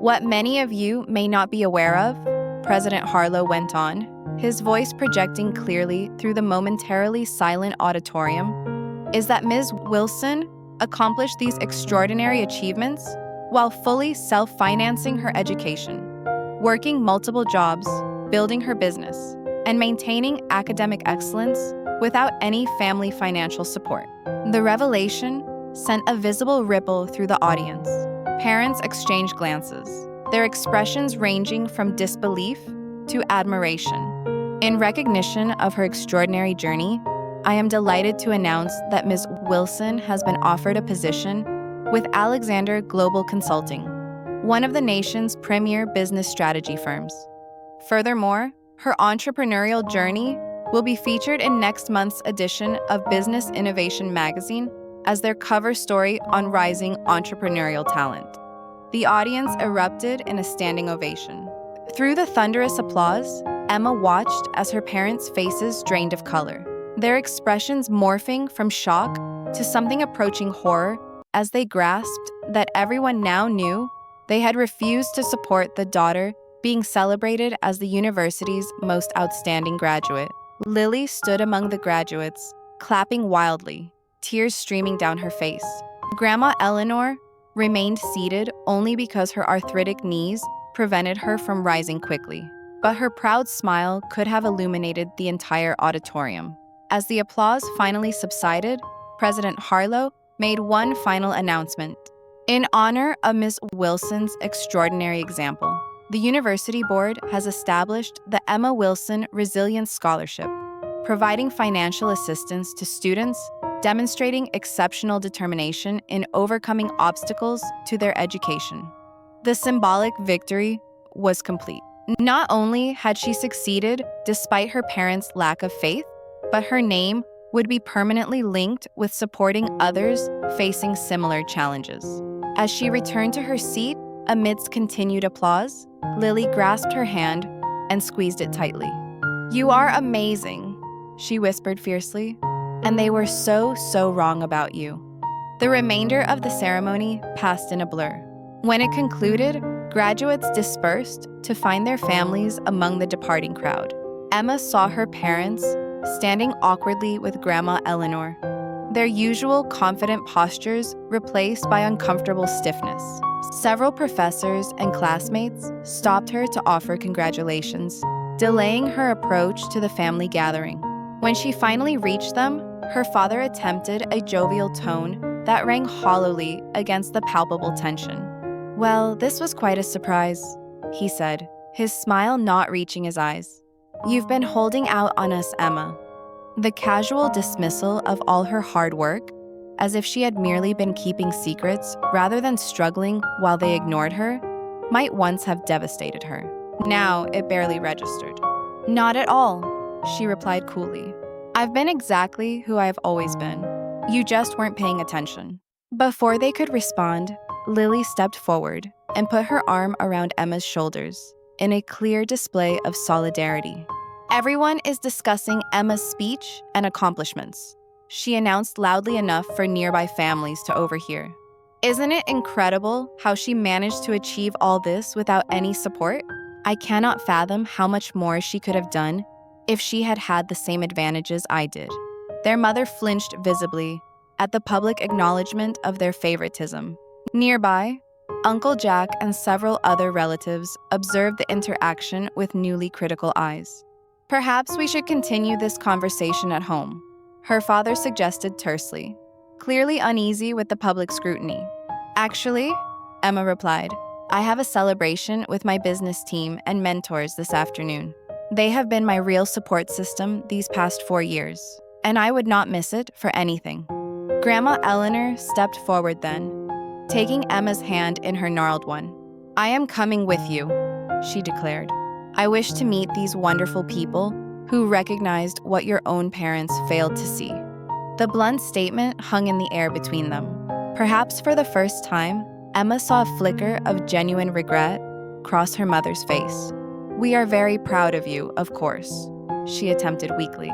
Speaker 1: What many of you may not be aware of, President Harlow went on, his voice projecting clearly through the momentarily silent auditorium, is that Ms. Wilson accomplished these extraordinary achievements while fully self-financing her education, working multiple jobs, building her business, and maintaining academic excellence without any family financial support. The revelation sent a visible ripple through the audience. Parents exchanged glances, their expressions ranging from disbelief to admiration. In recognition of her extraordinary journey, I am delighted to announce that Ms. Wilson has been offered a position with Alexander Global Consulting, one of the nation's premier business strategy firms. Furthermore, her entrepreneurial journey will be featured in next month's edition of Business Innovation magazine as their cover story on rising entrepreneurial talent. The audience erupted in a standing ovation. Through the thunderous applause, Emma watched as her parents' faces drained of color, their expressions morphing from shock to something approaching horror as they grasped that everyone now knew they had refused to support the daughter being celebrated as the university's most outstanding graduate. Lily stood among the graduates, clapping wildly, tears streaming down her face. Grandma Eleanor remained seated only because her arthritic knees prevented her from rising quickly. But her proud smile could have illuminated the entire auditorium. As the applause finally subsided, President Harlow made one final announcement. In honor of Ms. Wilson's extraordinary example, the University Board has established the Emma Wilson Resilience Scholarship, providing financial assistance to students demonstrating exceptional determination in overcoming obstacles to their education. The symbolic victory was complete. Not only had she succeeded despite her parents' lack of faith, but her name would be permanently linked with supporting others facing similar challenges. As she returned to her seat amidst continued applause, Lily grasped her hand and squeezed it tightly. "You are amazing," she whispered fiercely, "and they were so wrong about you." The remainder of the ceremony passed in a blur. When it concluded, graduates dispersed to find their families among the departing crowd. Emma saw her parents standing awkwardly with Grandma Eleanor, their usual confident postures replaced by uncomfortable stiffness. Several professors and classmates stopped her to offer congratulations, delaying her approach to the family gathering. When she finally reached them, her father attempted a jovial tone that rang hollowly against the palpable tension. "Well, this was quite a surprise," he said, his smile not reaching his eyes. "You've been holding out on us, Emma." The casual dismissal of all her hard work, as if she had merely been keeping secrets rather than struggling while they ignored her, might once have devastated her. Now it barely registered. "Not at all," she replied coolly. "I've been exactly who I've always been. You just weren't paying attention." Before they could respond, Lily stepped forward, and put her arm around Emma's shoulders in a clear display of solidarity. Everyone is discussing Emma's speech and accomplishments, she announced loudly enough for nearby families to overhear. Isn't it incredible how she managed to achieve all this without any support? I cannot fathom how much more she could have done if she had had the same advantages I did. Their mother flinched visibly at the public acknowledgement of their favoritism. Nearby, Uncle Jack and several other relatives observed the interaction with newly critical eyes. Perhaps we should continue this conversation at home, her father suggested tersely, clearly uneasy with the public scrutiny. Actually, Emma replied, I have a celebration with my business team and mentors this afternoon. They have been my real support system these past 4 years, and I would not miss it for anything. Grandma Eleanor stepped forward then, taking Emma's hand in her gnarled one. I am coming with you, she declared. I wish to meet these wonderful people who recognized what your own parents failed to see. The blunt statement hung in the air between them. Perhaps for the first time, Emma saw a flicker of genuine regret cross her mother's face. We are very proud of you, of course, she attempted weakly.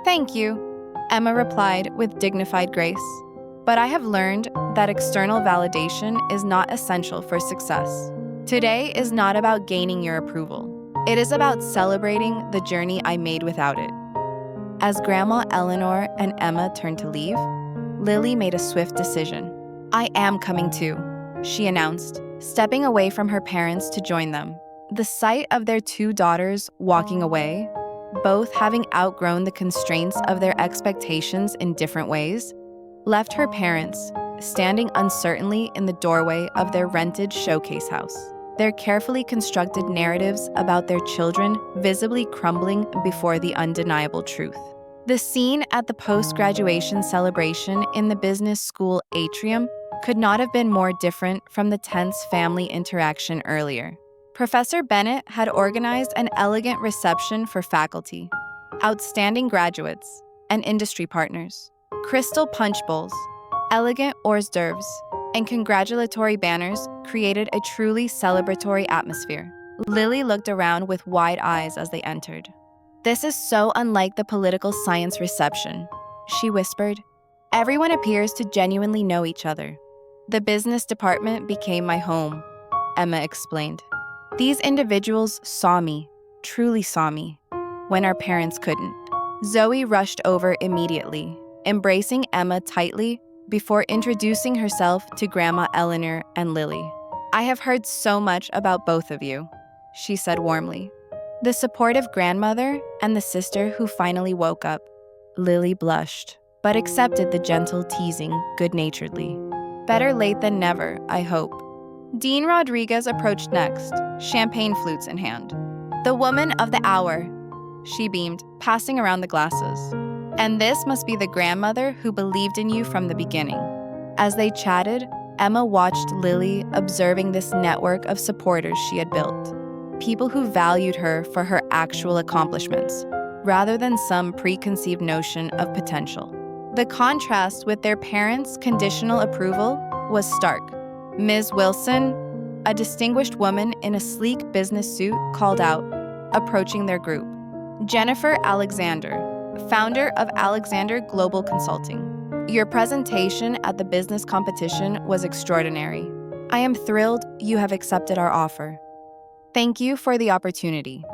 Speaker 1: Thank you, Emma replied with dignified grace. But I have learned that external validation is not essential for success. Today is not about gaining your approval. It is about celebrating the journey I made without it. As Grandma Eleanor and Emma turned to leave, Lily made a swift decision. I am coming too, she announced, stepping away from her parents to join them. The sight of their 2 daughters walking away, both having outgrown the constraints of their expectations in different ways, left her parents standing uncertainly in the doorway of their rented showcase house, their carefully constructed narratives about their children visibly crumbling before the undeniable truth. The scene at the post-graduation celebration in the business school atrium could not have been more different from the tense family interaction earlier. Professor Bennett had organized an elegant reception for faculty, outstanding graduates, and industry partners. Crystal punch bowls, elegant hors d'oeuvres, and congratulatory banners created a truly celebratory atmosphere. Lily looked around with wide eyes as they entered. This is so unlike the political science reception, she whispered. Everyone appears to genuinely know each other. The business department became my home, Emma explained. These individuals saw me, truly saw me, when our parents couldn't. Zoe rushed over immediately, embracing Emma tightly before introducing herself to Grandma Eleanor and Lily. I have heard so much about both of you, she said warmly. The supportive grandmother and the sister who finally woke up. Lily blushed, but accepted the gentle teasing good-naturedly. Better late than never, I hope. Dean Rodriguez approached next, champagne flutes in hand. The woman of the hour, she beamed, passing around the glasses. And this must be the grandmother who believed in you from the beginning. As they chatted, Emma watched Lily observing this network of supporters she had built. People who valued her for her actual accomplishments, rather than some preconceived notion of potential. The contrast with their parents' conditional approval was stark. Ms. Wilson, a distinguished woman in a sleek business suit, called out, approaching their group. Jennifer Alexander, founder of Alexander Global Consulting. Your presentation at the business competition was extraordinary. I am thrilled you have accepted our offer. Thank you for the opportunity,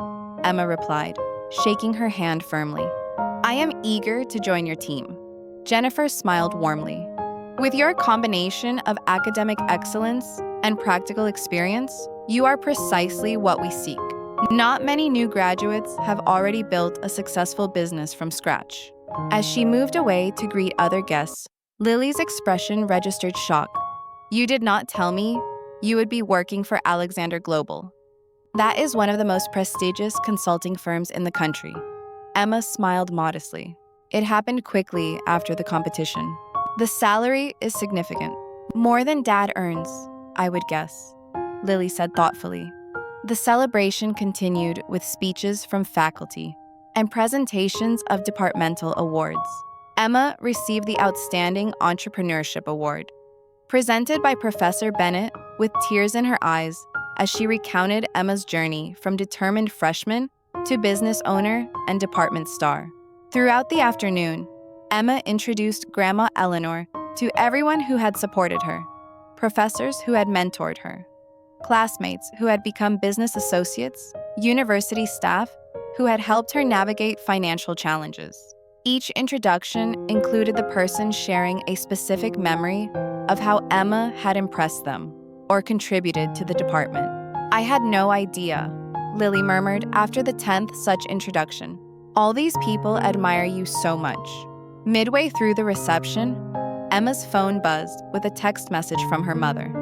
Speaker 1: Emma replied, shaking her hand firmly. I am eager to join your team. Jennifer smiled warmly. With your combination of academic excellence and practical experience, you are precisely what we seek. Not many new graduates have already built a successful business from scratch. As she moved away to greet other guests, Lily's expression registered shock. You did not tell me you would be working for Alexander Global. That is one of the most prestigious consulting firms in the country. Emma smiled modestly. It happened quickly after the competition. The salary is significant. More than Dad earns, I would guess, Lily said thoughtfully. The celebration continued with speeches from faculty and presentations of departmental awards. Emma received the Outstanding Entrepreneurship Award, presented by Professor Bennett with tears in her eyes as she recounted Emma's journey from determined freshman to business owner and department star. Throughout the afternoon, Emma introduced Grandma Eleanor to everyone who had supported her, professors who had mentored her, classmates who had become business associates, university staff who had helped her navigate financial challenges. Each introduction included the person sharing a specific memory of how Emma had impressed them or contributed to the department. "I had no idea," Lily murmured after the 10th such introduction. "All these people admire you so much." Midway through the reception, Emma's phone buzzed with a text message from her mother.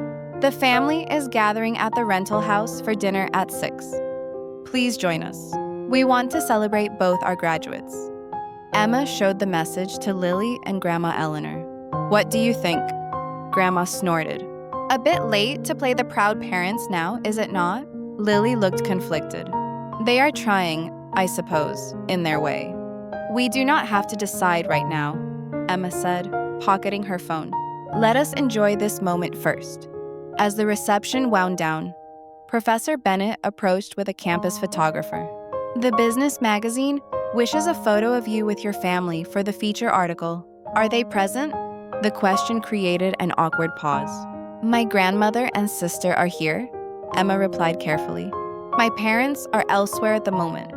Speaker 1: "The family is gathering at the rental house for dinner at 6. Please join us. We want to celebrate both our graduates." Emma showed the message to Lily and Grandma Eleanor. "What do you think?" Grandma snorted. "A bit late to play the proud parents now, is it not?" Lily looked conflicted. "They are trying, I suppose, in their way." "We do not have to decide right now," Emma said, pocketing her phone. "Let us enjoy this moment first." As the reception wound down, Professor Bennett approached with a campus photographer. "The business magazine wishes a photo of you with your family for the feature article. Are they present?" The question created an awkward pause. "My grandmother and sister are here," Emma replied carefully. "My parents are elsewhere at the moment."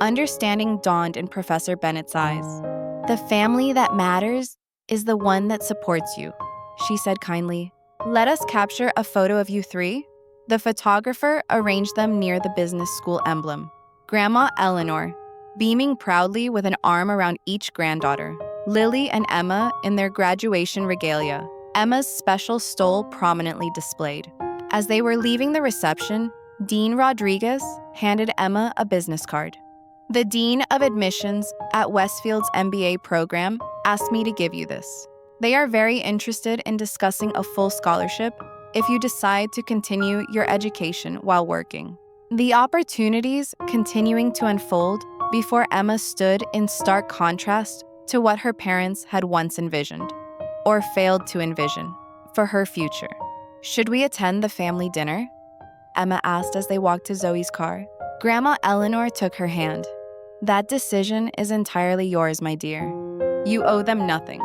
Speaker 1: Understanding dawned in Professor Bennett's eyes. "The family that matters is the one that supports you," she said kindly. "Let us capture a photo of you three." The photographer arranged them near the business school emblem. Grandma Eleanor, beaming proudly with an arm around each granddaughter. Lily and Emma in their graduation regalia, Emma's special stole prominently displayed. As they were leaving the reception, Dean Rodriguez handed Emma a business card. "The Dean of Admissions at Westfield's MBA program asked me to give you this. They are very interested in discussing a full scholarship if you decide to continue your education while working." The opportunities continuing to unfold before Emma stood in stark contrast to what her parents had once envisioned, or failed to envision, for her future. "Should we attend the family dinner?" Emma asked as they walked to Zoe's car. Grandma Eleanor took her hand. "That decision is entirely yours, my dear. You owe them nothing.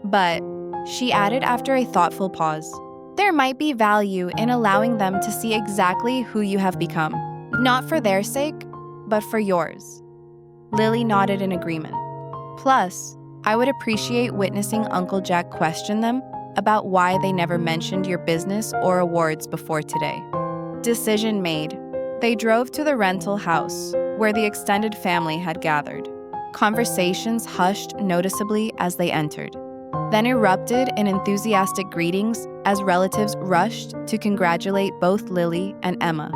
Speaker 1: But," she added after a thoughtful pause, "there might be value in allowing them to see exactly who you have become. Not for their sake, but for yours." Lily nodded in agreement. "Plus, I would appreciate witnessing Uncle Jack question them about why they never mentioned your business or awards before today." Decision made. They drove to the rental house, where the extended family had gathered. Conversations hushed noticeably as they entered, then erupted in enthusiastic greetings as relatives rushed to congratulate both Lily and Emma.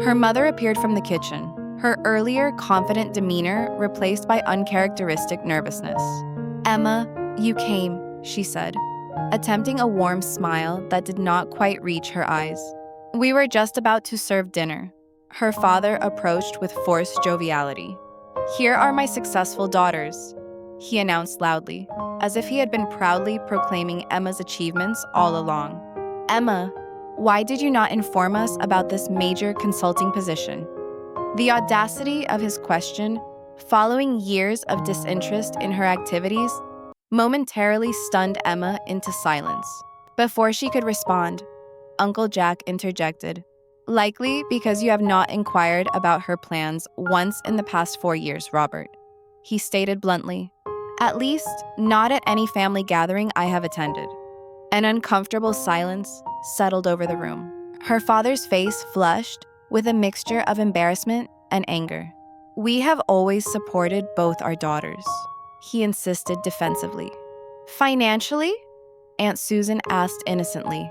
Speaker 1: Her mother appeared from the kitchen, her earlier confident demeanor replaced by uncharacteristic nervousness. "Emma, you came," she said, attempting a warm smile that did not quite reach her eyes. "We were just about to serve dinner." Her father approached with forced joviality. "Here are my successful daughters," he announced loudly, as if he had been proudly proclaiming Emma's achievements all along. "Emma, why did you not inform us about this major consulting position?" The audacity of his question, following years of disinterest in her activities, momentarily stunned Emma into silence. Before she could respond, Uncle Jack interjected. "Likely because you have not inquired about her plans once in the past 4 years, Robert," he stated bluntly. "At least, not at any family gathering I have attended." An uncomfortable silence settled over the room. Her father's face flushed with a mixture of embarrassment and anger. "We have always supported both our daughters," he insisted defensively. "Financially?" Aunt Susan asked innocently,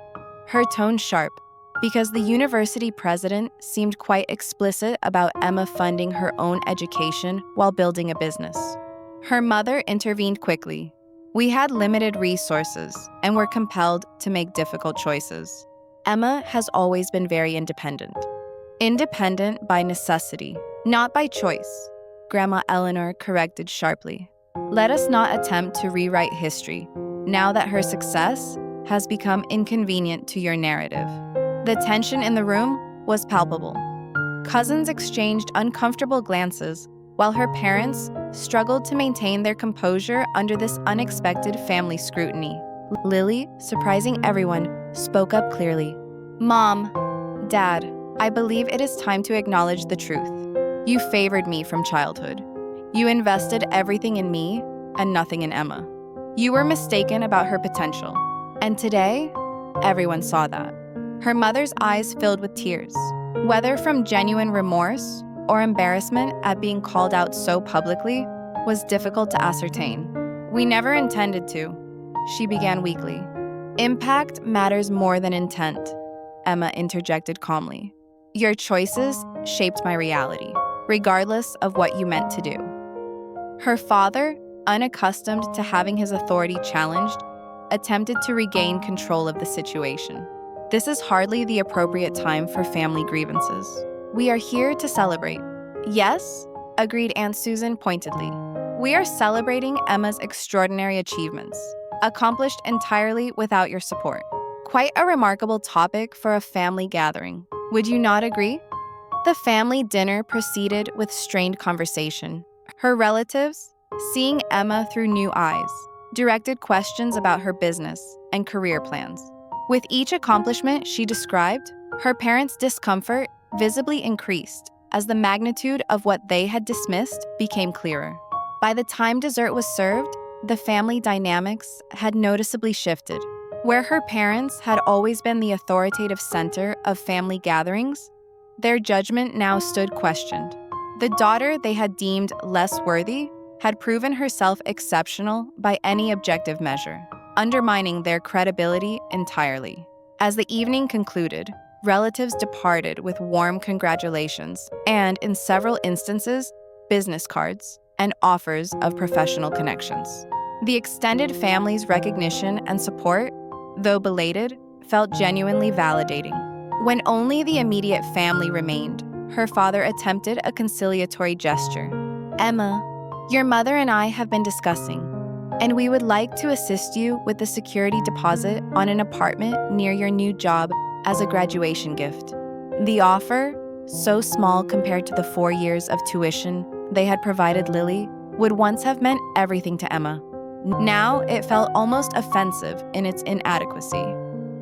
Speaker 1: her tone sharp, because the university president seemed quite explicit about Emma funding her own education while building a business. Her mother intervened quickly. "We had limited resources and were compelled to make difficult choices." Emma has always been very independent. Independent by necessity, not by choice, Grandma Eleanor corrected sharply. "Let us not attempt to rewrite history, now that her success has become inconvenient to your narrative." The tension in the room was palpable. Cousins exchanged uncomfortable glances, while her parents struggled to maintain their composure under this unexpected family scrutiny. Lily, surprising everyone, spoke up clearly. "Mom, Dad, I believe it is time to acknowledge the truth. You favored me from childhood. You invested everything in me and nothing in Emma. You were mistaken about her potential. And today, everyone saw that." Her mother's eyes filled with tears, whether from genuine remorse or embarrassment at being called out so publicly was difficult to ascertain. "We never intended to," she began weakly. "Impact matters more than intent," Emma interjected calmly. "Your choices shaped my reality, regardless of what you meant to do." Her father, unaccustomed to having his authority challenged, attempted to regain control of the situation. "This is hardly the appropriate time for family grievances. We are here to celebrate." "Yes," agreed Aunt Susan pointedly. "We are celebrating Emma's extraordinary achievements, accomplished entirely without your support." Quite a remarkable topic for a family gathering. Would you not agree? The family dinner proceeded with strained conversation. Her relatives, seeing Emma through new eyes, directed questions about her business and career plans. With each accomplishment she described, her parents' discomfort visibly increased as the magnitude of what they had dismissed became clearer. By the time dessert was served, the family dynamics had noticeably shifted. Where her parents had always been the authoritative center of family gatherings, their judgment now stood questioned. The daughter they had deemed less worthy had proven herself exceptional by any objective measure, undermining their credibility entirely. As the evening concluded, relatives departed with warm congratulations and, in several instances, business cards and offers of professional connections. The extended family's recognition and support, though belated, felt genuinely validating. When only the immediate family remained, her father attempted a conciliatory gesture. "Emma, your mother and I have been discussing, and we would like to assist you with the security deposit on an apartment near your new job as a graduation gift." The offer, so small compared to the 4 years of tuition they had provided Lily, would once have meant everything to Emma. Now it felt almost offensive in its inadequacy.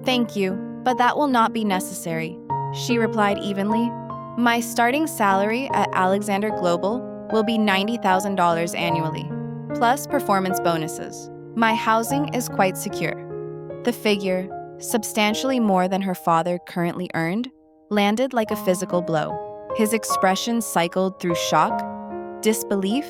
Speaker 1: "Thank you, but that will not be necessary," she replied evenly. "My starting salary at Alexander Global will be $90,000 annually, plus performance bonuses. My housing is quite secure." The figure, substantially more than her father currently earned, landed like a physical blow. His expression cycled through shock, disbelief,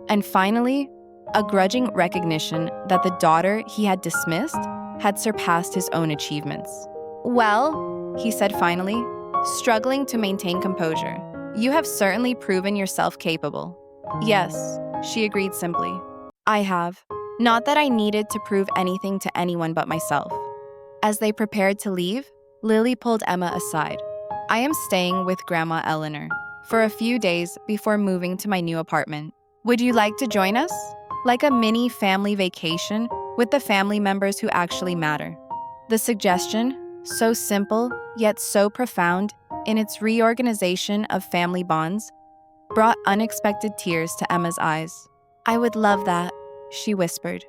Speaker 1: and finally, a grudging recognition that the daughter he had dismissed had surpassed his own achievements. "Well," he said finally, struggling to maintain composure, "you have certainly proven yourself capable." "Yes," she agreed simply. "I have. Not that I needed to prove anything to anyone but myself." As they prepared to leave, Lily pulled Emma aside. "I am staying with Grandma Eleanor for a few days before moving to my new apartment. Would you like to join us? Like a mini family vacation with the family members who actually matter." The suggestion, so simple yet so profound in its reorganization of family bonds, brought unexpected tears to Emma's eyes. "I would love that," she whispered.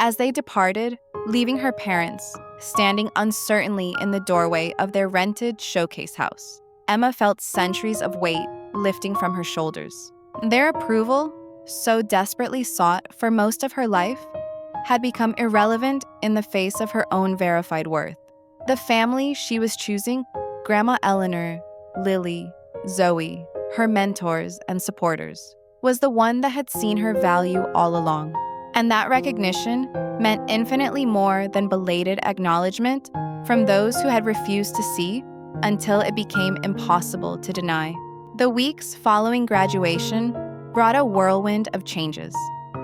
Speaker 1: As they departed, leaving her parents standing uncertainly in the doorway of their rented showcase house, Emma felt centuries of weight lifting from her shoulders. Their approval, so desperately sought for most of her life, had become irrelevant in the face of her own verified worth. The family she was choosing, Grandma Eleanor, Lily, Zoe, her mentors and supporters, was the one that had seen her value all along. And that recognition meant infinitely more than belated acknowledgement from those who had refused to see until it became impossible to deny. The weeks following graduation brought a whirlwind of changes.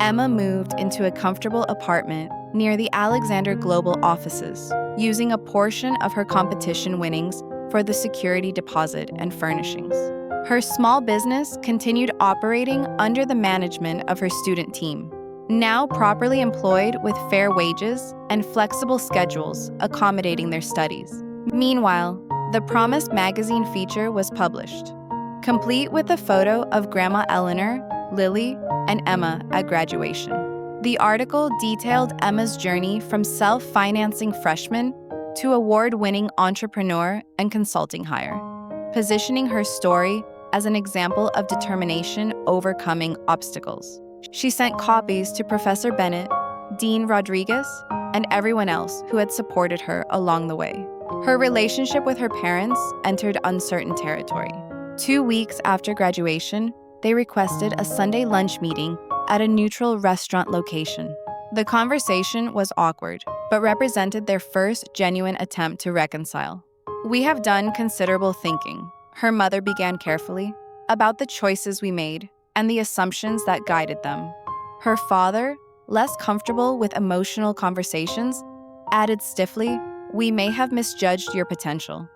Speaker 1: Emma moved into a comfortable apartment near the Alexander Global offices, using a portion of her competition winnings for the security deposit and furnishings. Her small business continued operating under the management of her student team, now properly employed with fair wages and flexible schedules accommodating their studies. Meanwhile, The promised magazine feature was published, complete with a photo of Grandma Eleanor, Lily, and Emma at graduation. The article detailed Emma's journey from self-financing freshman to award-winning entrepreneur and consulting hire, positioning her story as an example of determination overcoming obstacles. She sent copies to Professor Bennett, Dean Rodriguez, and everyone else who had supported her along the way. Her relationship with her parents entered uncertain territory. 2 weeks after graduation, they requested a Sunday lunch meeting at a neutral restaurant location. The conversation was awkward, but represented their first genuine attempt to reconcile. "We have done considerable thinking," her mother began carefully, "about the choices we made and the assumptions that guided them." Her father, less comfortable with emotional conversations, added stiffly, "We may have misjudged your potential."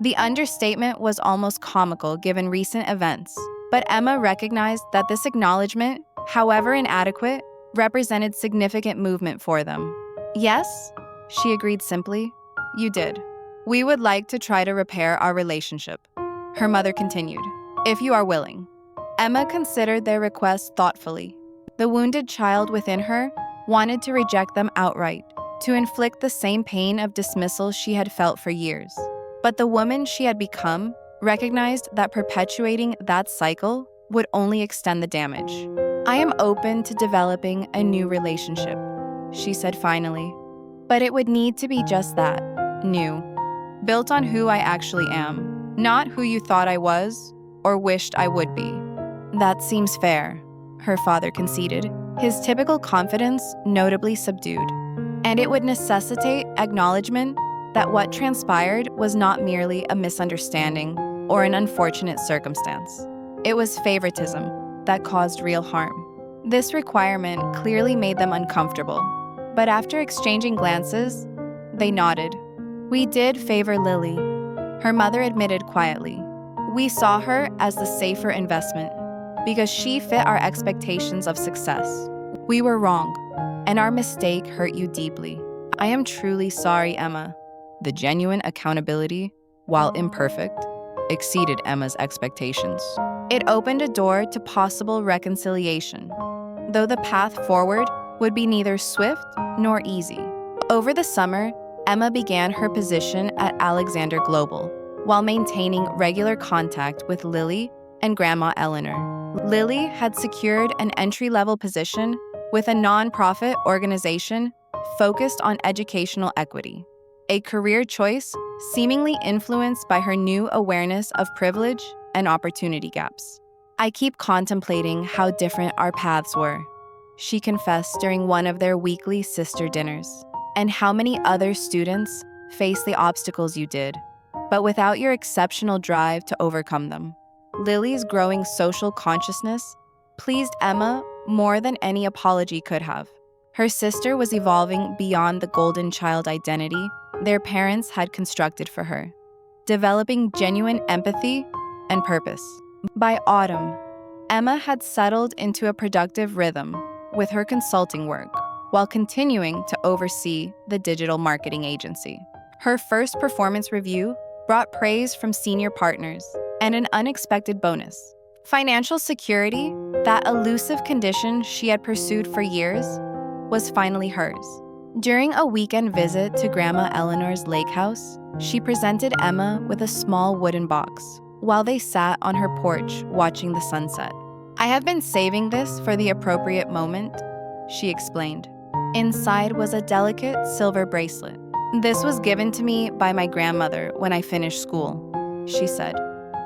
Speaker 1: The understatement was almost comical given recent events, but Emma recognized that this acknowledgement, however inadequate, represented significant movement for them. "Yes," she agreed simply, "you did. We would like to try to repair our relationship," her mother continued, "if you are willing." Emma considered their request thoughtfully. The wounded child within her wanted to reject them outright, to inflict the same pain of dismissal she had felt for years. But the woman she had become recognized that perpetuating that cycle would only extend the damage. "I am open to developing a new relationship," she said finally. "But it would need to be just that, new, built on who I actually am, not who you thought I was or wished I would be." "That seems fair," her father conceded, his typical confidence notably subdued. "And it would necessitate acknowledgement that what transpired was not merely a misunderstanding or an unfortunate circumstance. It was favoritism that caused real harm." This requirement clearly made them uncomfortable, but after exchanging glances, they nodded. "We did favor Lily," her mother admitted quietly. "We saw her as the safer investment because she fit our expectations of success. We were wrong, and our mistake hurt you deeply. I am truly sorry, Emma." The genuine accountability, while imperfect, exceeded Emma's expectations. It opened a door to possible reconciliation, though the path forward would be neither swift nor easy. Over the summer, Emma began her position at Alexander Global, while maintaining regular contact with Lily and Grandma Eleanor. Lily had secured an entry-level position with a nonprofit organization focused on educational equity, a career choice seemingly influenced by her new awareness of privilege and opportunity gaps. "I keep contemplating how different our paths were," she confessed during one of their weekly sister dinners, "and how many other students face the obstacles you did, but without your exceptional drive to overcome them." Lily's growing social consciousness pleased Emma more than any apology could have. Her sister was evolving beyond the golden child identity their parents had constructed for her, developing genuine empathy and purpose. By autumn, Emma had settled into a productive rhythm with her consulting work, while continuing to oversee the digital marketing agency. Her first performance review brought praise from senior partners and an unexpected bonus. Financial security, that elusive condition she had pursued for years, was finally hers. During a weekend visit to Grandma Eleanor's lake house, she presented Emma with a small wooden box while they sat on her porch watching the sunset. "I have been saving this for the appropriate moment," she explained. Inside was a delicate silver bracelet. "This was given to me by my grandmother when I finished school," she said.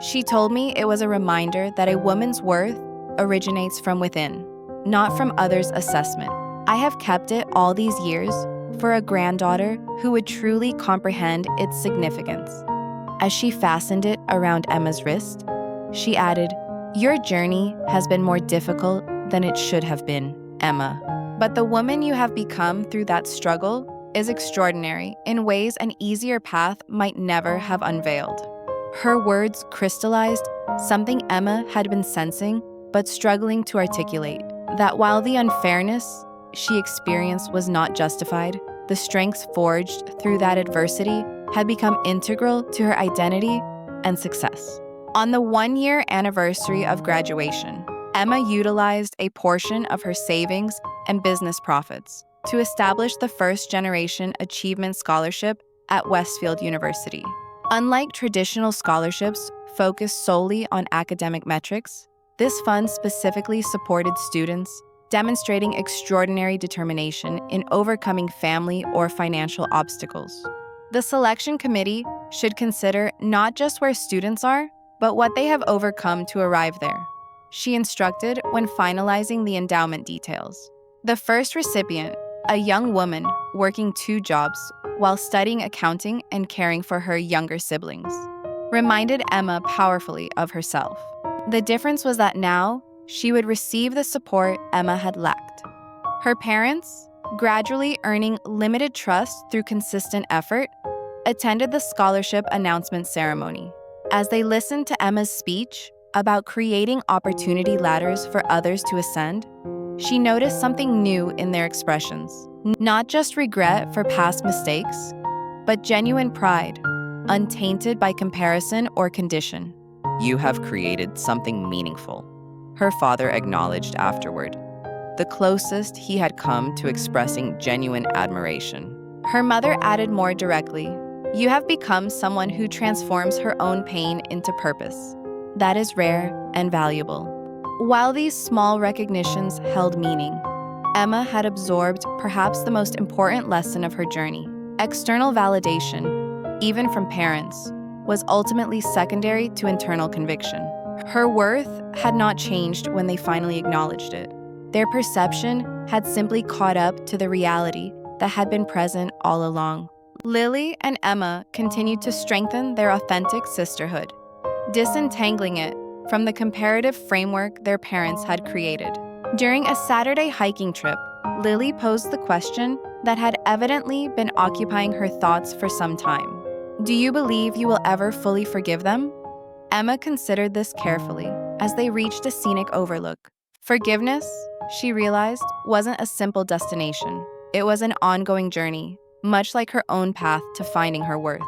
Speaker 1: "She told me it was a reminder that a woman's worth originates from within, not from others' assessment. I have kept it all these years for a granddaughter who would truly comprehend its significance." As she fastened it around Emma's wrist, she added, "Your journey has been more difficult than it should have been, Emma. But the woman you have become through that struggle is extraordinary in ways an easier path might never have unveiled." Her words crystallized something Emma had been sensing but struggling to articulate, that while the unfairness she experienced was not justified, the strengths forged through that adversity had become integral to her identity and success. On the 1-year anniversary of graduation, Emma utilized a portion of her savings and business profits to establish the first-generation achievement scholarship at Westfield University. Unlike traditional scholarships focused solely on academic metrics, this fund specifically supported students demonstrating extraordinary determination in overcoming family or financial obstacles. The selection committee should consider not just where students are, but what they have overcome to arrive there, she instructed when finalizing the endowment details. The first recipient, a young woman working 2 jobs while studying accounting and caring for her younger siblings, reminded Emma powerfully of herself. The difference was that now she would receive the support Emma had lacked. Her parents, gradually earning limited trust through consistent effort, attended the scholarship announcement ceremony. As they listened to Emma's speech about creating opportunity ladders for others to ascend, she noticed something new in their expressions. Not just regret for past mistakes, but genuine pride, untainted by comparison or condition.
Speaker 2: You have created something meaningful, her father acknowledged afterward, the closest he had come to expressing genuine admiration.
Speaker 1: Her mother added more directly, you have become someone who transforms her own pain into purpose. That is rare and valuable. While these small recognitions held meaning, Emma had absorbed perhaps the most important lesson of her journey. External validation, even from parents, was ultimately secondary to internal conviction. Her worth had not changed when they finally acknowledged it. Their perception had simply caught up to the reality that had been present all along. Lily and Emma continued to strengthen their authentic sisterhood, disentangling it from the comparative framework their parents had created. During a Saturday hiking trip, Lily posed the question that had evidently been occupying her thoughts for some time. Do you believe you will ever fully forgive them? Emma considered this carefully as they reached a scenic overlook. Forgiveness, she realized, wasn't a simple destination. It was an ongoing journey, much like her own path to finding her worth.